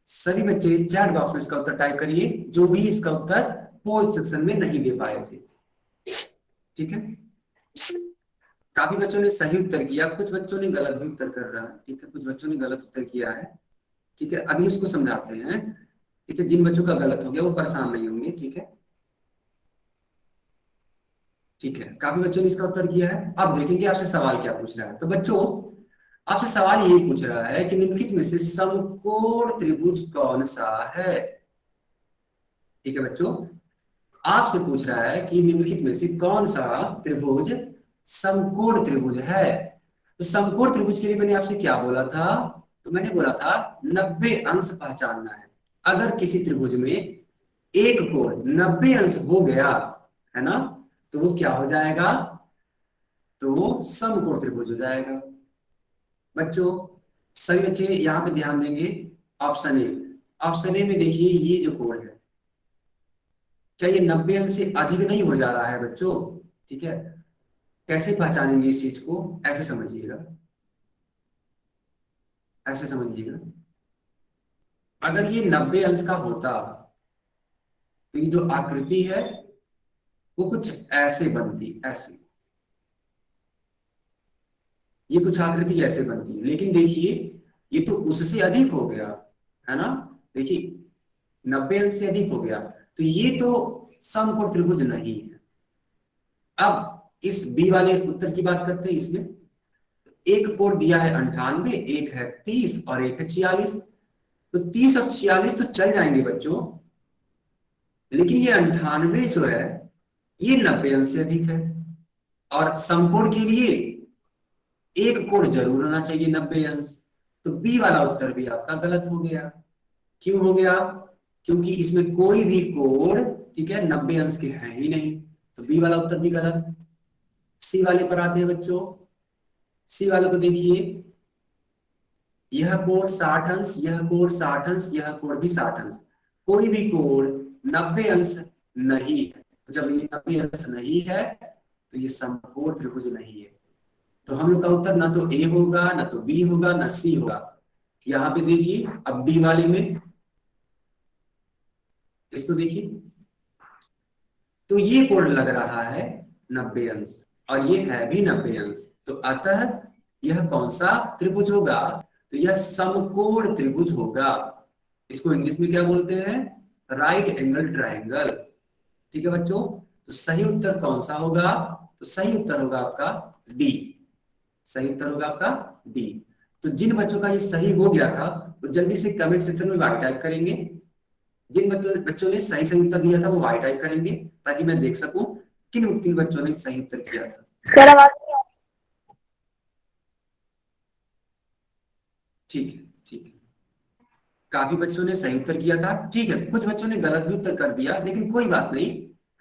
सभी बच्चे चैट बॉक्स में इसका उत्तर टाइप करिए जो भी इसका उत्तर पोल सेक्शन में नहीं दे पाए थे, ठीक है। काफी बच्चों ने सही उत्तर किया, कुछ बच्चों ने गलत भी उत्तर कर रहा है, ठीक है, कुछ बच्चों ने गलत उत्तर किया है, ठीक है। अभी उसको समझाते हैं, ठीक है। जिन बच्चों का गलत हो गया वो परेशान नहीं होंगे, ठीक है, ठीक है। काफी बच्चों ने इसका उत्तर किया है। अब देखेंगे आपसे सवाल क्या पूछ रहा है। तो बच्चों आपसे सवाल ये पूछ रहा है कि निम्नलिखित में से समकोण त्रिभुज कौन सा है, ठीक है बच्चों, आपसे पूछ रहा है कि निम्नलिखित में से कौन सा त्रिभुज समकोण त्रिभुज है। तो समकोण त्रिभुज के लिए मैंने आपसे क्या बोला था, तो मैंने बोला था 90 अंश पहचानना है। अगर किसी त्रिभुज में एक कोण 90 अंश हो गया है ना, तो वो क्या हो जाएगा, तो वो समकोण त्रिभुज हो जाएगा। बच्चों सभी बच्चे यहां पे ध्यान देंगे। ऑप्शन ए, ऑप्शन ए में देखिए ये जो कोण है, क्या ये 90 अंश से अधिक नहीं हो जा रहा है बच्चों, ठीक है। कैसे पहचानेंगे इस चीज को, ऐसे समझिएगा, ऐसे समझिएगा। अगर ये 90 अंश का होता तो ये जो आकृति है वो कुछ ऐसे बनती, ऐसे, ये कुछ आकृति ऐसे बनती है। लेकिन देखिए ये तो उससे अधिक हो गया है ना, देखिए 90 अंश से अधिक हो गया, तो ये तो समकोण त्रिभुज नहीं है। अब इस बी वाले उत्तर की बात करते हैं। इसमें एक कोण दिया है 98, एक है 30 और एक है 46। तो 30 और 46 तो चल जाएंगे बच्चों, लेकिन ये 98 जो है ये 90 अंश से अधिक है, और समकोण के लिए एक कोण जरूर होना चाहिए 90 अंश। तो बी वाला उत्तर भी आपका गलत हो गया। क्यों हो गया, क्योंकि इसमें कोई भी कोण, ठीक है, 90 अंश के हैं ही नहीं, तो बी वाला उत्तर भी गलत। सी वाले पर आते हैं बच्चों। सी वाले को देखिए, यह कोण 60 अंश, यह कोण 60 अंश, यह कोण भी 60 अंश, कोई भी कोण 90 अंश नहीं है। जब ये 90 अंश नहीं है तो ये समकोण त्रिभुज नहीं है। तो हम लोग का उत्तर ना तो ए होगा, ना तो बी होगा, ना सी होगा। यहां पे देखिए अब बी वाले में, इसको देखिए, तो ये कोण लग रहा है 90 अंश और ये है भी 90 अंश, तो अतः यह कौन सा त्रिभुज होगा, तो यह समकोण त्रिभुज होगा। इसको इंग्लिश में क्या बोलते हैं, राइट एंगल ट्रायंगल, ठीक है बच्चों। तो सही उत्तर कौन सा होगा, तो सही उत्तर होगा आपका डी, सही उत्तर होगा आपका डी। तो जिन बच्चों का ये सही हो गया था वो जल्दी से कमेंट सेक्शन में वाई टाइप करेंगे। जिन बच्चों ने सही सही उत्तर दिया था वो वाई टाइप करेंगे, ताकि मैं देख सकूं किन किन बच्चों ने सही उत्तर किया था। सर आवाज नहीं आ ठीक है, ठीक है, काफी बच्चों ने सही उत्तर किया था, ठीक है। कुछ बच्चों ने गलत भी उत्तर कर दिया, लेकिन कोई बात नहीं,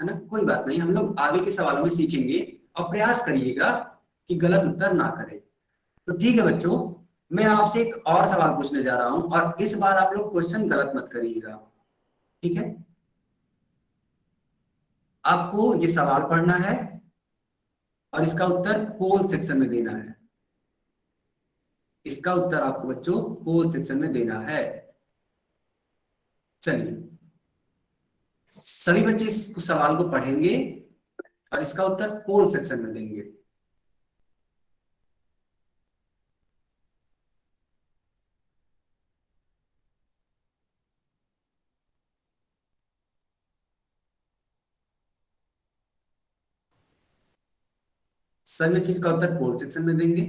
है ना, कोई बात नहीं। हम लोग आगे के सवालों में सीखेंगे और प्रयास करिएगा कि गलत उत्तर ना करें। तो ठीक है बच्चों, मैं आपसे एक और सवाल पूछने जा रहा हूं और इस बार आप लोग क्वेश्चन गलत मत करिएगा, ठीक है? आपको ये सवाल पढ़ना है और इसका उत्तर पोल सेक्शन में देना है। इसका उत्तर आपको बच्चों पोल सेक्शन में देना है। चलिए, सभी बच्चे इस सवाल को पढ़ेंगे और इसका उत्तर पोल सेक्शन में देंगे। सभी बच्चे इसका उत्तर पोल सेक्शन में देंगे।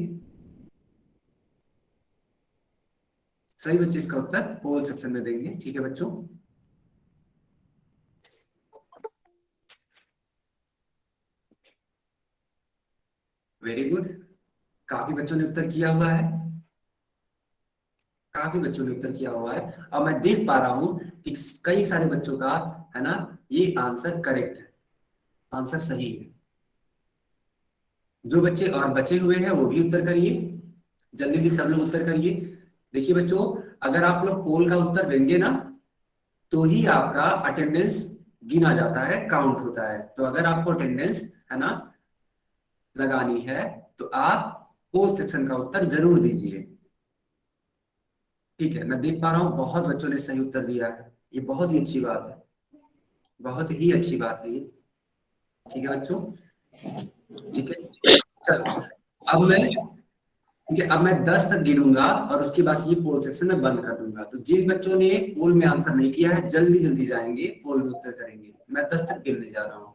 सभी बच्चे इसका उत्तर पोल सेक्शन में देंगे, ठीक है बच्चों? Very good. काफी बच्चों ने उत्तर किया हुआ है, काफी बच्चों ने उत्तर किया हुआ है और मैं देख पा रहा हूं कि कई सारे बच्चों का, है ना, ये आंसर करेक्ट है, आंसर सही है। जो बच्चे और बचे हुए हैं वो भी उत्तर करिए, जल्दी जल्दी सब लोग उत्तर करिए। देखिए बच्चों, अगर आप लोग पोल का उत्तर देंगे ना तो ही आपका अटेंडेंस गिना जाता है, काउंट होता है। तो अगर आपको अटेंडेंस, है ना, लगानी है तो आप पोल सेक्शन का उत्तर जरूर दीजिए, ठीक है? मैं देख पा रहा हूं बहुत बच्चों ने सही उत्तर दिया है, ये बहुत ही अच्छी बात है, बहुत ही अच्छी बात है ये, ठीक है बच्चों? ठीक है, चलो अब मैं, ठीक है, अब मैं 10 तक गिनूंगा और उसके बाद ये पोल सेक्शन में बंद कर दूंगा। तो जिन बच्चों ने पोल में आंसर नहीं किया है जल्दी जल्दी जाएंगे पोल में उत्तर करेंगे। मैं 10 तक गिनने जा रहा हूं।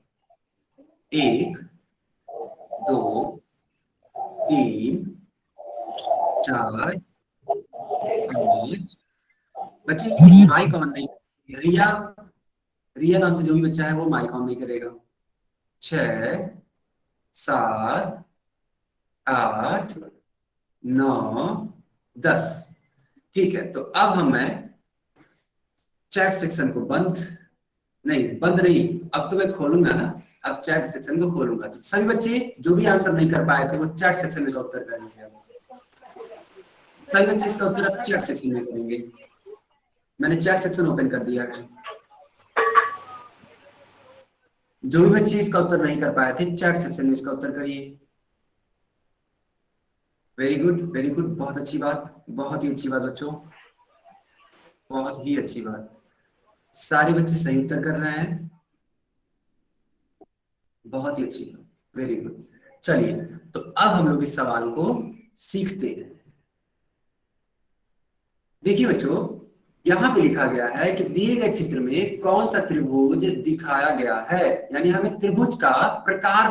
1 2 3 4 5। बच्चे माइक ऑन नहीं, रिया, रिया नाम से जो भी बच्चा है वो माइक ऑन नहीं करेगा। 6 7 8 9 10। ठीक है, तो अब हम मैं चैट सेक्शन को बंद नहीं, अब तो मैं खोलूंगा ना, अब चैट सेक्शन को खोलूंगा। तो सभी बच्चे जो भी आंसर नहीं कर पाए थे वो चैट सेक्शन में उत्तर करेंगे। सभी बच्चे इसका उत्तर अब चैट सेक्शन में करेंगे। मैंने चैट सेक्शन ओपन कर दिया है। जो भी बच्चे इसका उत्तर नहीं कर पाए थे चैट सेक्शन में इसका उत्तर करिए। वेरी गुड, वेरी गुड, बहुत अच्छी बात, बहुत ही अच्छी बात बच्चों, बहुत ही अच्छी बात। सारे बच्चे सही उत्तर कर रहे हैं, बहुत ही अच्छी बात, वेरी गुड। चलिए, तो अब हम लोग इस सवाल को सीखते हैं। देखिए बच्चों, यहां पे लिखा गया है कि दिए गए चित्र में कौन सा त्रिभुज दिखाया गया है, यानी हमें त्रिभुज का प्रकार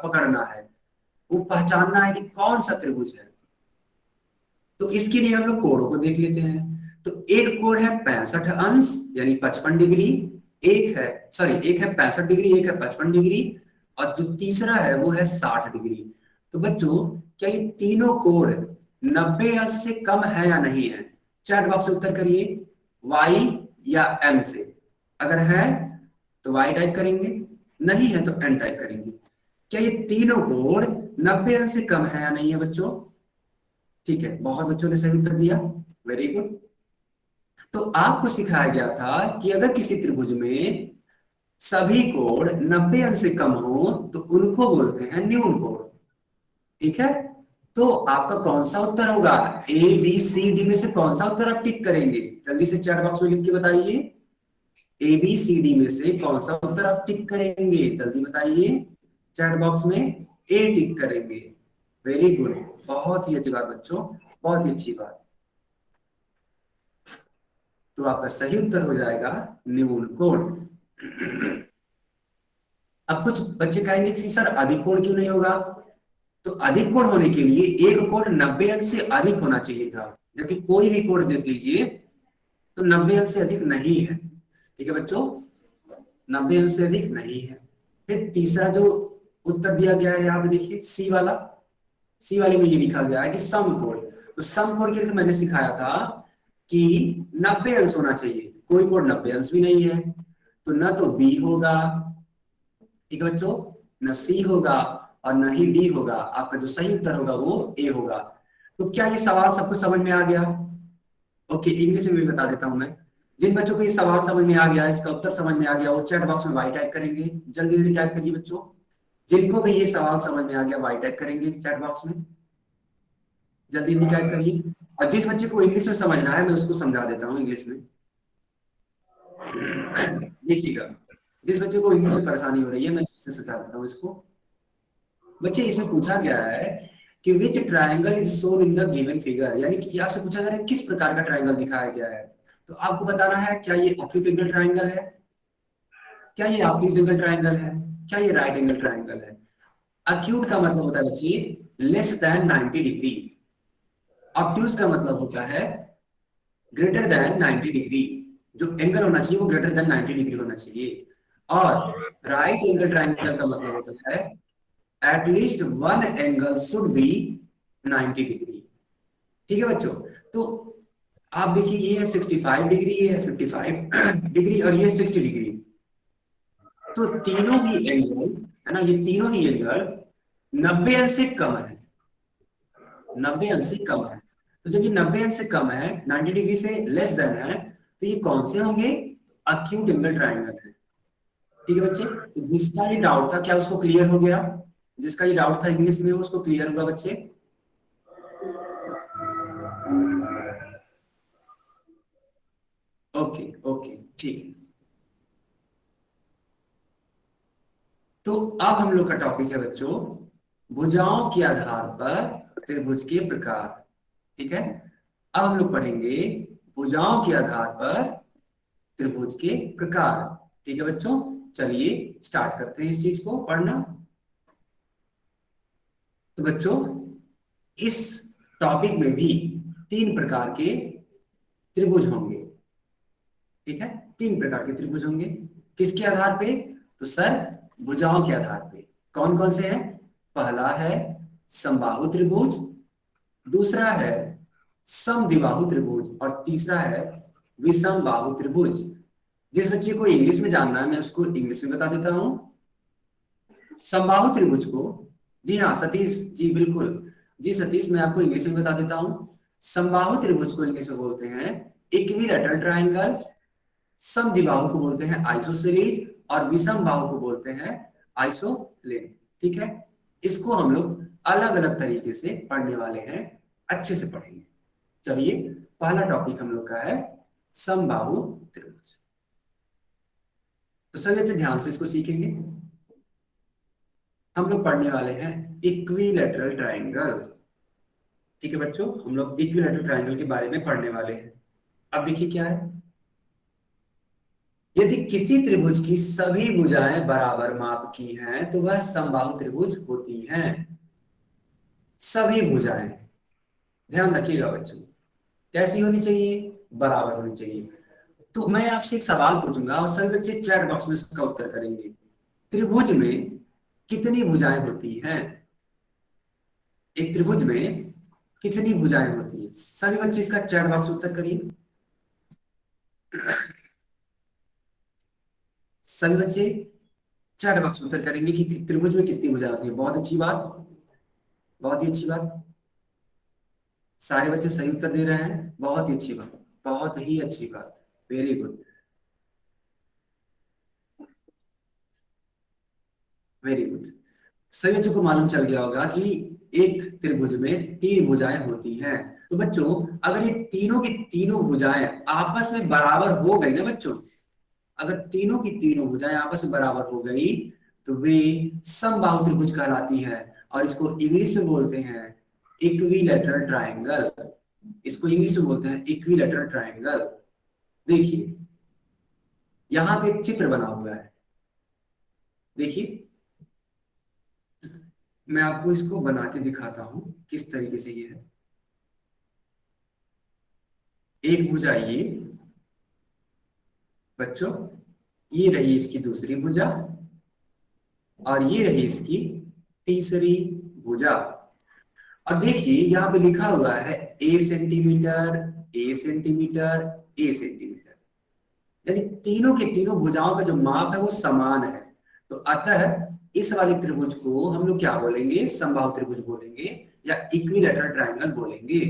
पकड़ना है, वो पहचानना है कि कौन सा त्रिभुज है। तो इसके लिए हम लोग कोणों को देख लेते हैं। तो एक कोण है 65 अंश यानी 55 डिग्री, एक है 65 डिग्री, एक है 55 डिग्री, और जो तीसरा है वो है 60 डिग्री। तो बच्चों, क्या ये तीनों कोण 90 अंश से कम है या नहीं है? चैट बॉक्स में उत्तर करिए, y या m से। अगर है तो y टाइप करेंगे, नहीं है तो n टाइप करेंगे। क्या ये तीनों कोण 90 अंश से कम है या नहीं है बच्चों? ठीक है, बहुत बच्चों ने सही उत्तर दिया, वेरी गुड। तो आपको सिखाया गया था कि अगर किसी त्रिभुज में सभी कोण 90 अंश से कम हो तो उनको बोलते हैं न्यून कोण, ठीक है? तो आपका कौन सा उत्तर होगा? ए बी सी डी में से कौन सा उत्तर आप टिक करेंगे? जल्दी से चैट बॉक्स में लिख के बताइए, ए बी सी डी में से कौन सा उत्तर आप टिक करेंगे? जल्दी बताइए चैट बॉक्स में। ए टिक करेंगे, वेरी गुड, बहुत ही अच्छी बात बच्चों, बहुत ही अच्छी बात। तो आपका सही उत्तर हो जाएगा न्यून कोण। अब कुछ बच्चे कहेंगे कि सर अधिक कोण क्यों नहीं होगा? तो अधिक कोण होने के लिए एक कोण 90 अंश से अधिक होना चाहिए था, जबकि कोई भी कोण देख लीजिए तो 90 अंश से अधिक नहीं है, ठीक है बच्चों? 90 अंश से अधिक नहीं है। फिर तीसरा जो उत्तर दिया गया है यहाँ पे देखिए, सी वाला, सी वाले में ये लिखा गया है कि समकोण। तो समकोण के लिए मैंने सिखाया था कि 90 अंश होना चाहिए, कोई कोण 90 अंश भी नहीं है, तो न तो बी होगा, ठीक है बच्चों, न सी होगा और न ही डी होगा। आपका जो सही उत्तर होगा वो ए होगा। तो क्या ये सवाल सबको समझ में आ गया? ओके, इंग्लिश में भी बता देता हूं मैं। जिन बच्चों को ये सवाल समझ में आ गया, इसका उत्तर समझ में आ गया, वो चैट बॉक्स में वाई टाइप करेंगे। जल्दी जल्दी टाइप करिए बच्चों। जिनको भी ये सवाल समझ में आ गया वाई टाइप करेंगे चैट बॉक्स में। जल्दी जल्दी टाइप करिए। और जिस बच्चे को इंग्लिश में समझना है मैं उसको समझा देता हूँ इंग्लिश में। देखिएगा, जिस बच्चे को इंग्लिश में परेशानी हो रही है मैं उससे सिखा देता हूँ इसको। बच्चे, इसमें पूछा गया है कि which triangle is shown in the given figure, यानी कि आपसे पूछा जा रहा है किस प्रकार का ट्रायंगल दिखाया गया है। तो आपको बताना है क्या ये एक्यूट एंगल ट्रायंगल है, क्या ये ऑब्ट्यूज एंगल ट्रायंगल है, क्या ये राइट एंगल ट्रायंगल है। एक्यूट का मतलब होता है बच्चे लेस देन 90 डिग्री। ऑब्ट्यूज का मतलब होता है ग्रेटर देन 90 डिग्री। जो एंगल होना चाहिए वो ग्रेटर देन 90 डिग्री होना चाहिए। और राइट एंगल ट्रायंगल का मतलब होता है at least one angle should be 90 degree. ठीक है बच्चों, तो आप देखिए ये है 65 डिग्री, ये है 55 डिग्री और ये 60 डिग्री। तो तीनों ही एंगल है ना, ये तीनों ही एंगल 90 अंश से कम है, 90 अंश से कम है। तो जब ये 90 अंश से कम है, 90 डिग्री से लेस देन है, तो ये कौन से होंगे? एक्यूट एंगल ट्रायंगल है। ठीक है बच्चे, तो जिसका ये डाउट था क्या उसको क्लियर हो गया? जिसका ये डाउट था इंग्लिश में उसको क्लियर हुआ बच्चे? ओके ओके ठीक है। तो अब हम लोग का टॉपिक है बच्चों भुजाओं के आधार पर त्रिभुज के प्रकार। ठीक है, अब हम लोग पढ़ेंगे भुजाओं के आधार पर त्रिभुज के प्रकार। ठीक है बच्चों, चलिए स्टार्ट करते हैं इस चीज को पढ़ना। तो बच्चों, इस टॉपिक में भी 3 प्रकार के त्रिभुज होंगे। ठीक है, 3 प्रकार के त्रिभुज होंगे। किसके आधार पे? तो सर भुजाओं के आधार पे। कौन कौन से हैं? पहला है समबाहु त्रिभुज, दूसरा है समद्विबाहु त्रिभुज और तीसरा है विषम बाहु त्रिभुज। जिस बच्चे को इंग्लिश में जानना है मैं उसको इंग्लिश में बता देता हूं। समबाहु त्रिभुज को, जी हाँ सतीश जी बिल्कुल, जी सतीश मैं आपको इंग्लिश में बता देता हूं। समबाहु त्रिभुज को इंग्लिश में बोलते हैं इक्विलैटरल ट्रायंगल, समद्विबाहु को बोलते हैं आइसोसेलेस और विषम बाहु को बोलते हैं आइसोलेन। ठीक है, इसको हम लोग अलग अलग तरीके से पढ़ने वाले हैं, अच्छे से पढ़ेंगे। चलिए, पहला टॉपिक हम लोग का है समबाहु त्रिभुज। तो सभी अच्छे ध्यान से इसको सीखेंगे। हम लोग पढ़ने वाले हैं इक्विलैटरल ट्रायंगल। ठीक है बच्चों, हम लोग इक्विलैटरल ट्रायंगल के बारे में पढ़ने वाले हैं। अब देखिए क्या है, यदि किसी त्रिभुज की सभी भुजाएं बराबर माप की हैं तो वह समबाहु त्रिभुज होती हैं। सभी भुजाएं, ध्यान रखिएगा बच्चों, कैसी होनी चाहिए? बराबर होनी चाहिए। तो मैं आपसे एक सवाल पूछूंगा और सभी बच्चे चैट बॉक्स में इसका उत्तर करेंगे। त्रिभुज में कितनी भुजाएं होती हैं? एक त्रिभुज में कितनी भुजाएं होती हैं? सभी बच्चे इसका चैट बॉक्स में उत्तर करिए। सभी बच्चे चैट बॉक्स में उत्तर करेंगे कि त्रिभुज में कितनी भुजाएं होती है। बहुत अच्छी बात, बहुत ही अच्छी बात। सारे बच्चे सही उत्तर दे रहे हैं, बहुत ही अच्छी बात, बहुत ही अच्छी बात, वेरी गुड, वेरी गुड। सभी बच्चों को मालूम चल गया होगा कि एक त्रिभुज में 3 भुजाएं होती हैं। तो बच्चों, अगर ये तीनों की तीनों भुजाएं आपस में बराबर हो गई ना बच्चों, अगर तीनों की तीनों भुजाएं आपस में बराबर हो गई तो वे समबाहु त्रिभुज कहलाती है। और इसको इंग्लिश में बोलते हैं इक्विलैटरल ट्रायंगल। इसको इंग्लिश में बोलते हैं इक्विलैटरल ट्रायंगल। देखिए यहां पे एक चित्र बना हुआ है, देखिए मैं आपको इसको बना के दिखाता हूं किस तरीके से ये है। एक भुजा ये बच्चों, ये रही इसकी दूसरी भुजा और ये रही इसकी तीसरी भुजा। और देखिए यहाँ पे लिखा हुआ है ए सेंटीमीटर, ए सेंटीमीटर, ए सेंटीमीटर, यानी तीनों की तीनों भुजाओं का जो माप है वो समान है। तो अतः इस वाले त्रिभुज को हम लोग क्या बोलेंगे? समबाहु त्रिभुज बोलेंगे, या इक्विलैटरल ट्रायंगल बोलेंगे।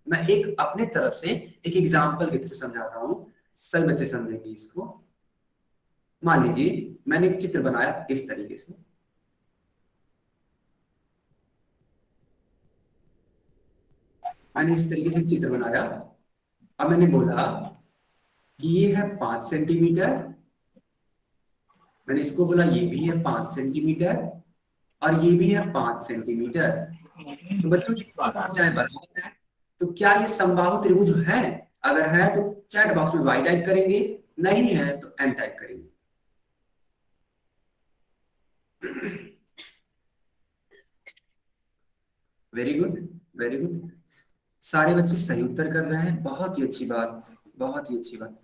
मैं एक अपने तरफ से एक एग्जांपल के थ्रू समझाता हूं, सभी बच्चे समझेंगे इसको। मान लीजिए मैंने एक चित्र बनाया इस तरीके से, मैंने इस तरीके से चित्र बनाया। अब मैंने बोला कि ये है 5 सेंटीमीटर, मैंने इसको बोला ये भी है 5 सेंटीमीटर और ये भी है 5 सेंटीमीटर। तो बच्चों ये तीनों भुजाएं बराबर है, तो क्या ये समबाहु त्रिभुज है? अगर है तो चैट बॉक्स में वाई टाइप करेंगे, नहीं है तो एम टाइप करेंगे। वेरी गुड, वेरी गुड, सारे बच्चे सही उत्तर कर रहे हैं, बहुत ही अच्छी बात, बहुत ही अच्छी बात,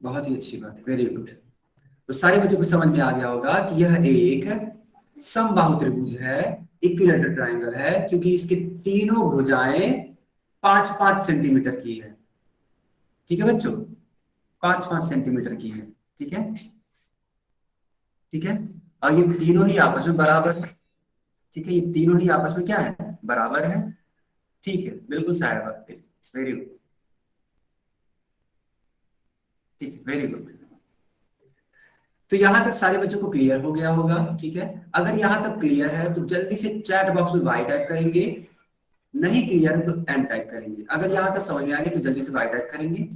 बहुत ही अच्छी बात, वेरी गुड। तो सारे बच्चों को समझ में आ गया होगा कि यह एक समबाहु त्रिभुज है, इक्विलैटरल ट्रायंगल है, क्योंकि इसके तीनों भुजाएं 5-5 सेंटीमीटर की है। ठीक है बच्चों, 5-5 सेंटीमीटर की है। ठीक है, ठीक है, और ये तीनों ही आपस में बराबर है। ठीक है, ये तीनों ही आपस में क्या है? बराबर है। ठीक है, बिल्कुल सही बात है, वेरी गुड, ठीक है, वेरी गुड। तो यहां तक सारे बच्चों को क्लियर हो गया होगा। ठीक है, अगर यहां तक क्लियर है तो जल्दी से चैट बॉक्स में वाई टाइप करेंगे, नहीं क्लियर है तो एम टाइप करेंगे। अगर यहां तक समझ में आ गया तो जल्दी से वाई टाइप करेंगे।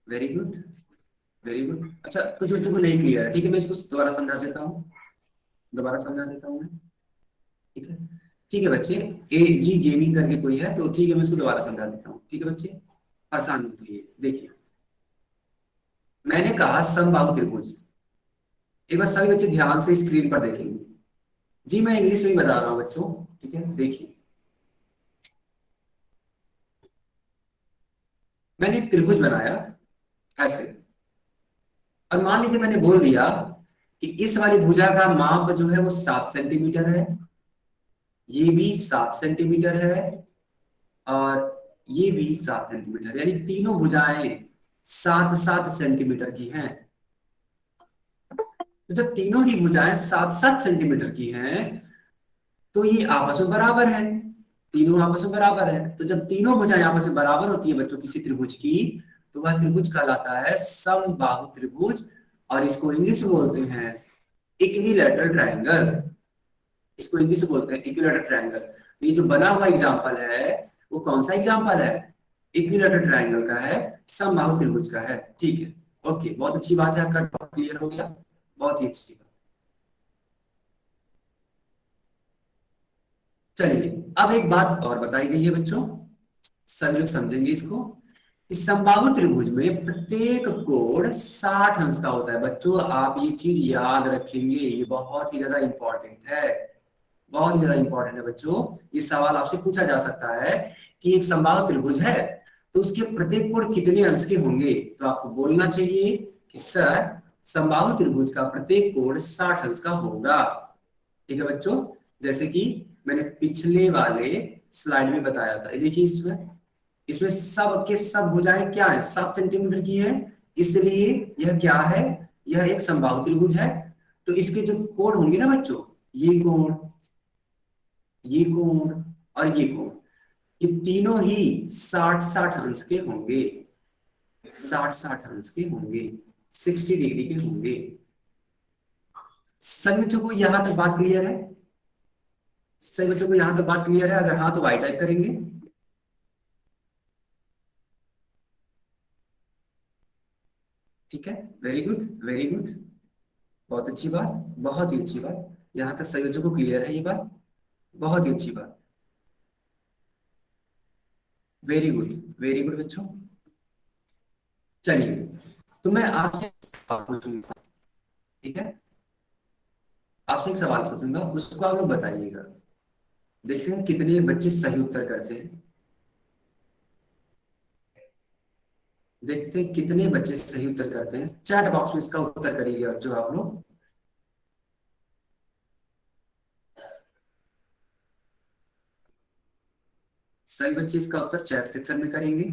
Very good, very good. अच्छा, कुछ बच्चों को नहीं क्लियर है, ठीक है, मैं इसको दोबारा समझा देता हूँ, दोबारा समझा देता हूँ मैं। ठीक है, ठीक है बच्चे, ए जी गेमिंग करके कोई है तो ठीक है, मैं इसको दोबारा समझा देता हूँ। ठीक है बच्चे, आसान होती है। देखिए, मैंने कहा समबाहु त्रिभुज, एक बार सभी बच्चे ध्यान से स्क्रीन पर देखेंगे। जी मैं इंग्लिश में ही बता रहा हूँ बच्चों। ठीक है, देखिए, मैंने एक त्रिभुज बनाया ऐसे, और मान लीजिए मैंने बोल दिया कि इस वाली भुजा का माप जो है वो 7 सेंटीमीटर है, ये भी 7 सेंटीमीटर है, और ये भी 7 सेंटीमीटर, यानी तीनों भुजाएं 7-7 सेंटीमीटर की हैं। तो जब तीनों ही भुजाएं 7-7 सेंटीमीटर की हैं तो ये आपस में बराबर है, तीनों आपस में बराबर है। तो जब तीनों भुजाएं आपस में बराबर होती है बच्चों किसी त्रिभुज की, तो वह त्रिभुज कहलाता है समबाहु त्रिभुज, और इसको इंग्लिश में बोलते हैं इक्विलैटरल ट्रायंगल। इसको इंग्लिश में बोलते हैं इक्विलैटरल ट्रायंगल। तो ये जो बना हुआ एग्जांपल है वो कौन सा एग्जांपल है? इक्विलैटरल ट्रायंगल का है, समबाहु त्रिभुज का है। ठीक है, ओके, बहुत अच्छी बात है, आपका क्लियर हो गया, बहुत ही अच्छी बात। चलिए, अब एक बात और बताई गई है बच्चों, सभी लोग समझेंगे इसको, कि समबाहु त्रिभुज में प्रत्येक कोण 60 अंश का होता है। बच्चों आप ये चीज याद रखेंगे, ये बहुत ही ज्यादा इंपॉर्टेंट है, बहुत ही ज्यादा इंपॉर्टेंट है बच्चों। ये सवाल आपसे पूछा जा सकता है कि एक समबाहु त्रिभुज है तो उसके प्रत्येक कोण कितने अंश के होंगे, तो आपको बोलना चाहिए कि सर समबाहु त्रिभुज का प्रत्येक कोण 60 अंश का होगा। ठीक है बच्चों, जैसे कि मैंने पिछले वाले स्लाइड में बताया था, देखिए इसमें, इसमें सब के सब भुजाएं क्या है? 7 सेंटीमीटर की है, इसलिए यह क्या है? यह एक समबाहु त्रिभुज है। तो इसके जो कोण होंगे ना बच्चों, ये कोण, ये कोण और ये कोण, ये तीनों ही 60-60 अंश के होंगे, 60-60 अंश के होंगे, 60 डिग्री के होंगे। सभी बच्चों को यहां तक बात क्लियर है? सभी बच्चों को यहां तक बात क्लियर है? अगर हाँ तो वाई टाइप करेंगे। ठीक है, वेरी गुड, वेरी गुड, बहुत अच्छी बात, बहुत ही अच्छी बात, यहां तक सभी बच्चों को क्लियर है ये बात, बहुत ही अच्छी बात, वेरी गुड, वेरी गुड बच्चों। चलिए, तो मैं आपसे पूछूंगा, ठीक है, आपसे एक सवाल पूछूंगा, उसको आप लोग बताइएगा, देखते हैं कितने बच्चे सही उत्तर करते हैं, देखते हैं कितने बच्चे सही उत्तर करते हैं। चैट बॉक्स में इसका उत्तर करिएगा जो आप लोग। सही बच्चे इसका उत्तर चैट सेक्शन में करेंगे।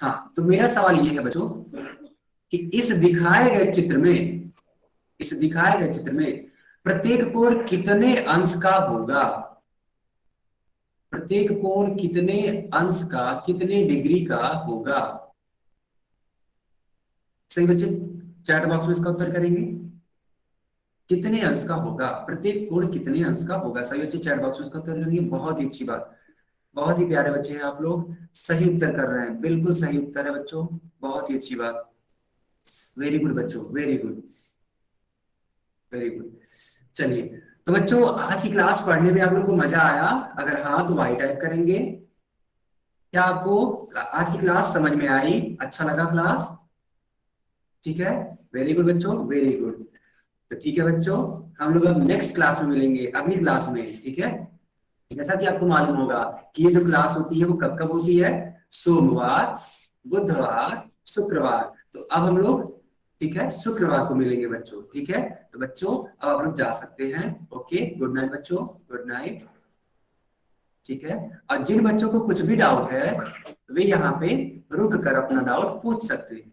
हाँ, तो मेरा सवाल ये है बच्चों कि इस दिखाए गए चित्र में प्रत्येक कोण कितने अंश का होगा? प्रत्येक कोण कितने अंश का, कितने डिग्री का होगा? सही बच्चे चैट बॉक्स में इसका उत्तर करेंगे। कितने अंश का होगा? प्रत्येक कोण कितने अंश का होगा? सही बच्चे चैट बॉक्स में इसका उत्तर करेंगे। बहुत ही अच्छी बात, बहुत ही प्यारे बच्चे हैं आप लोग, सही उत्तर कर रहे हैं, बिल्कुल सही उत्तर है बच्चों, बहुत ही अच्छी बात। वेरी गुड बच्चों, वेरी गुड, वेरी गुड। चलिए, तो बच्चों आज की क्लास पढ़ने में आप लोग को मजा आया? अगर हाँ तो वाई टाइप करेंगे। क्या आपको आज की क्लास समझ में आई? अच्छा लगा क्लास? ठीक है, वेरी गुड बच्चों, वेरी गुड। तो ठीक है बच्चों, हम लोग अब नेक्स्ट क्लास में मिलेंगे, अगली क्लास में। ठीक है, जैसा कि आपको मालूम होगा कि ये जो क्लास होती है वो कब कब होती है? सोमवार, बुधवार, शुक्रवार। तो अब हम लोग, ठीक है, शुक्रवार को मिलेंगे बच्चों। ठीक है, तो बच्चों अब आप लोग जा सकते हैं। ओके, गुड नाइट बच्चों, गुड नाइट। ठीक है, और जिन बच्चों को कुछ भी डाउट है वे यहाँ पे रुक कर अपना डाउट पूछ सकते हैं।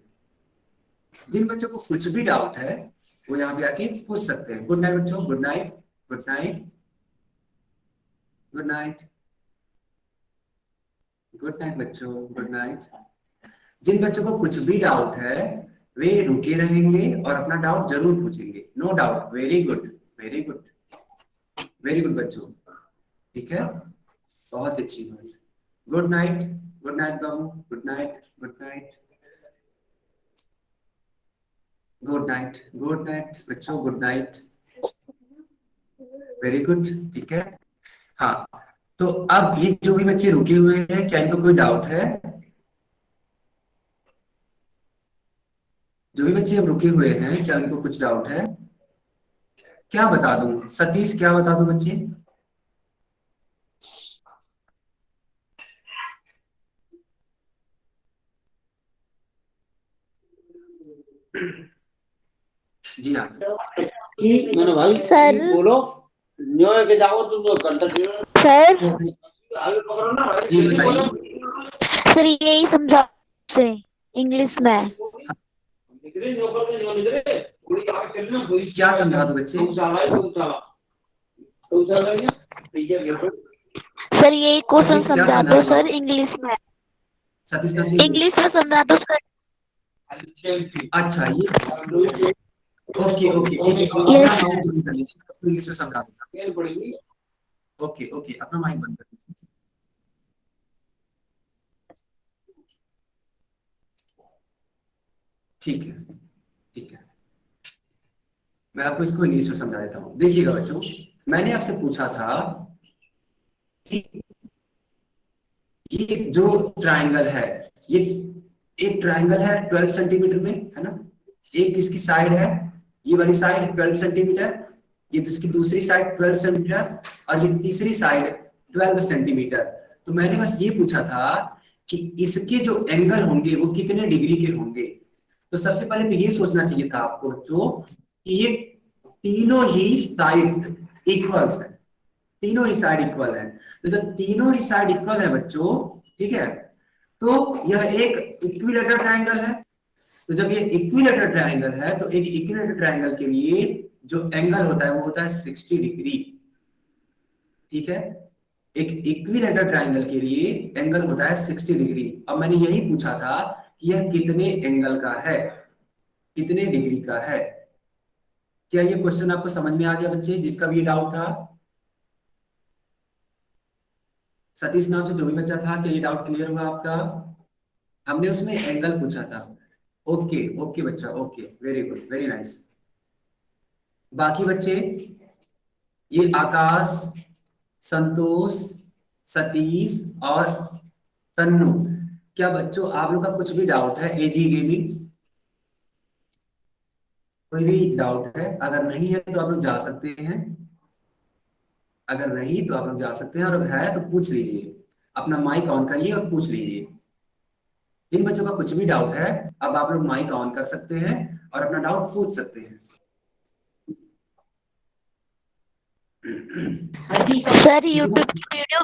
जिन बच्चों को कुछ भी डाउट है वो यहाँ पे आके पूछ सकते हैं। गुड नाइट बच्चों, good night, good night, good night, good night बच्चों, गुड नाइट। जिन बच्चों को कुछ भी डाउट है वे रुके रहेंगे और अपना डाउट जरूर पूछेंगे। No doubt, very good, very good, very good बच्चों। ठीक है, बहुत अच्छी बात। गुड नाइट, गुड नाइट बाबू, good night, good night, good night, good night बच्चों, गुड नाइट, वेरी गुड। ठीक है, हाँ, तो अब ये जो भी बच्चे रुके हुए हैं क्या इनको कोई डाउट है? जो भी बच्चे अब रुके हुए हैं क्या इनको कुछ डाउट है? क्या बता दूं सतीश, क्या बता दूं बच्चे? जी हाँ, मैंने भाई सर बोलो न्यो के जाओ तुम लोग कंटिन्यू सर आगे पकड़ो ना भाई जी बताइए। सर यही समझा से इंग्लिश में। निकले न्यो पर न्यो निकले पूरी आगे चलना कोई क्या समझा दो बच्चे? तुम चला ना ठीक है सर यही क्वेश्चन सतीश क्या समझा समझा दो रही सर है? इंग्लिश में। सतीश नाम से इंग्लिश में समझा दो सर। अच्छा, ये ओके ओके ठीक है, तो अपना माइक बंद कर लीजिए, तो इंग्लिश में समझा दूंगा। ओके ओके, अपना माइक बंद कर लीजिए। ठीक है, ठीक है, मैं आपको इसको इंग्लिश में समझा देता हूँ। देखिएगा बच्चों, मैंने आपसे पूछा था कि ये जो ट्रायंगल है, ये एक ट्रायंगल है 12 सेंटीमीटर में, है ना? एक इसकी साइड है, ये वाली साइड 12 सेंटीमीटर, ये इसकी दूसरी साइड 12 सेंटीमीटर, और ये तीसरी साइड 12 सेंटीमीटर। तो मैंने बस ये पूछा था कि इसके जो एंगल होंगे वो कितने डिग्री के होंगे। तो सबसे पहले तो ये सोचना चाहिए था आपको बच्चों कि ये तीनों ही साइड इक्वल है, तीनों ही साइड इक्वल है। तो जब तीनों ही साइड इक्वल है बच्चों, ठीक है, तो यह एक इक्विलेटरल ट्रायंगल है। तो जब ये इक्विलेटरल ट्रायंगल है तो एक इक्विलेटरल ट्रायंगल के लिए जो एंगल होता है वो होता है 60 डिग्री। ठीक है, एक इक्विलेटरल ट्रायंगल के लिए एंगल होता है 60 डिग्री। अब मैंने यही पूछा था कि यह कितने एंगल का है, कितने डिग्री का है। क्या ये क्वेश्चन आपको समझ में आ गया बच्चे, जिसका भी ये डाउट था? सतीश नाम से जो भी बच्चा था, क्या ये डाउट क्लियर हुआ आपका? हमने उसमें एंगल पूछा था। ओके ओके बच्चा, okay, very good, very nice. बाकी बच्चे, ये आकाश, संतोष, सतीश और तन्नू, क्या बच्चों आप लोग का कुछ भी डाउट है? एजी गेमिंग, कोई भी डाउट है? अगर नहीं है तो आप लोग जा सकते हैं, अगर नहीं तो आप लोग जा सकते हैं, और अगर है तो पूछ लीजिए, अपना माइक ऑन करिए और पूछ लीजिए। जिन बच्चों का कुछ भी डाउट है अब आप लोग माइक ऑन कर सकते हैं और अपना डाउट पूछ सकते हैं। सर यूट्यूब वीडियो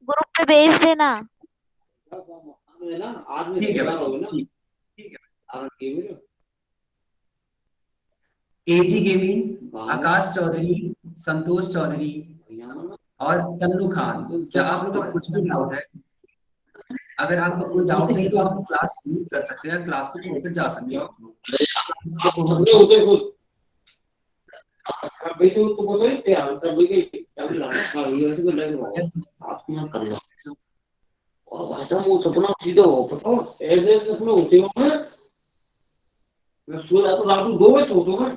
ग्रुप पे भेज देना। है ना आज में ठीक है तैयार हो बच्चे, ना ठीक है। आरन के भी एजी गेमिंग, आकाश चौधरी, संतोष चौधरी और तन्नू खान, क्या आप लोग का कुछ भी डाउट है? अगर आपको कोई डाउट नहीं तो आप क्लास म्यूट कर सकते हैं, क्लास को छोड़कर जा सकते हैं आप उसमें होते खुद अब वैसे उसको बोलो तैयार कर देंगे क्या भी लाना हाँ ये वैसे बोल रहे हो आप मत कर लो और भाषा वो सपना सीधा हो पता ऐसे ऐसे उसमें होते हो ना मैं सो जाता रात को 2 बजे सोता हूँ मैं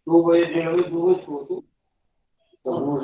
2 बजे 1:30 बजे 2 बजे सोता हूँ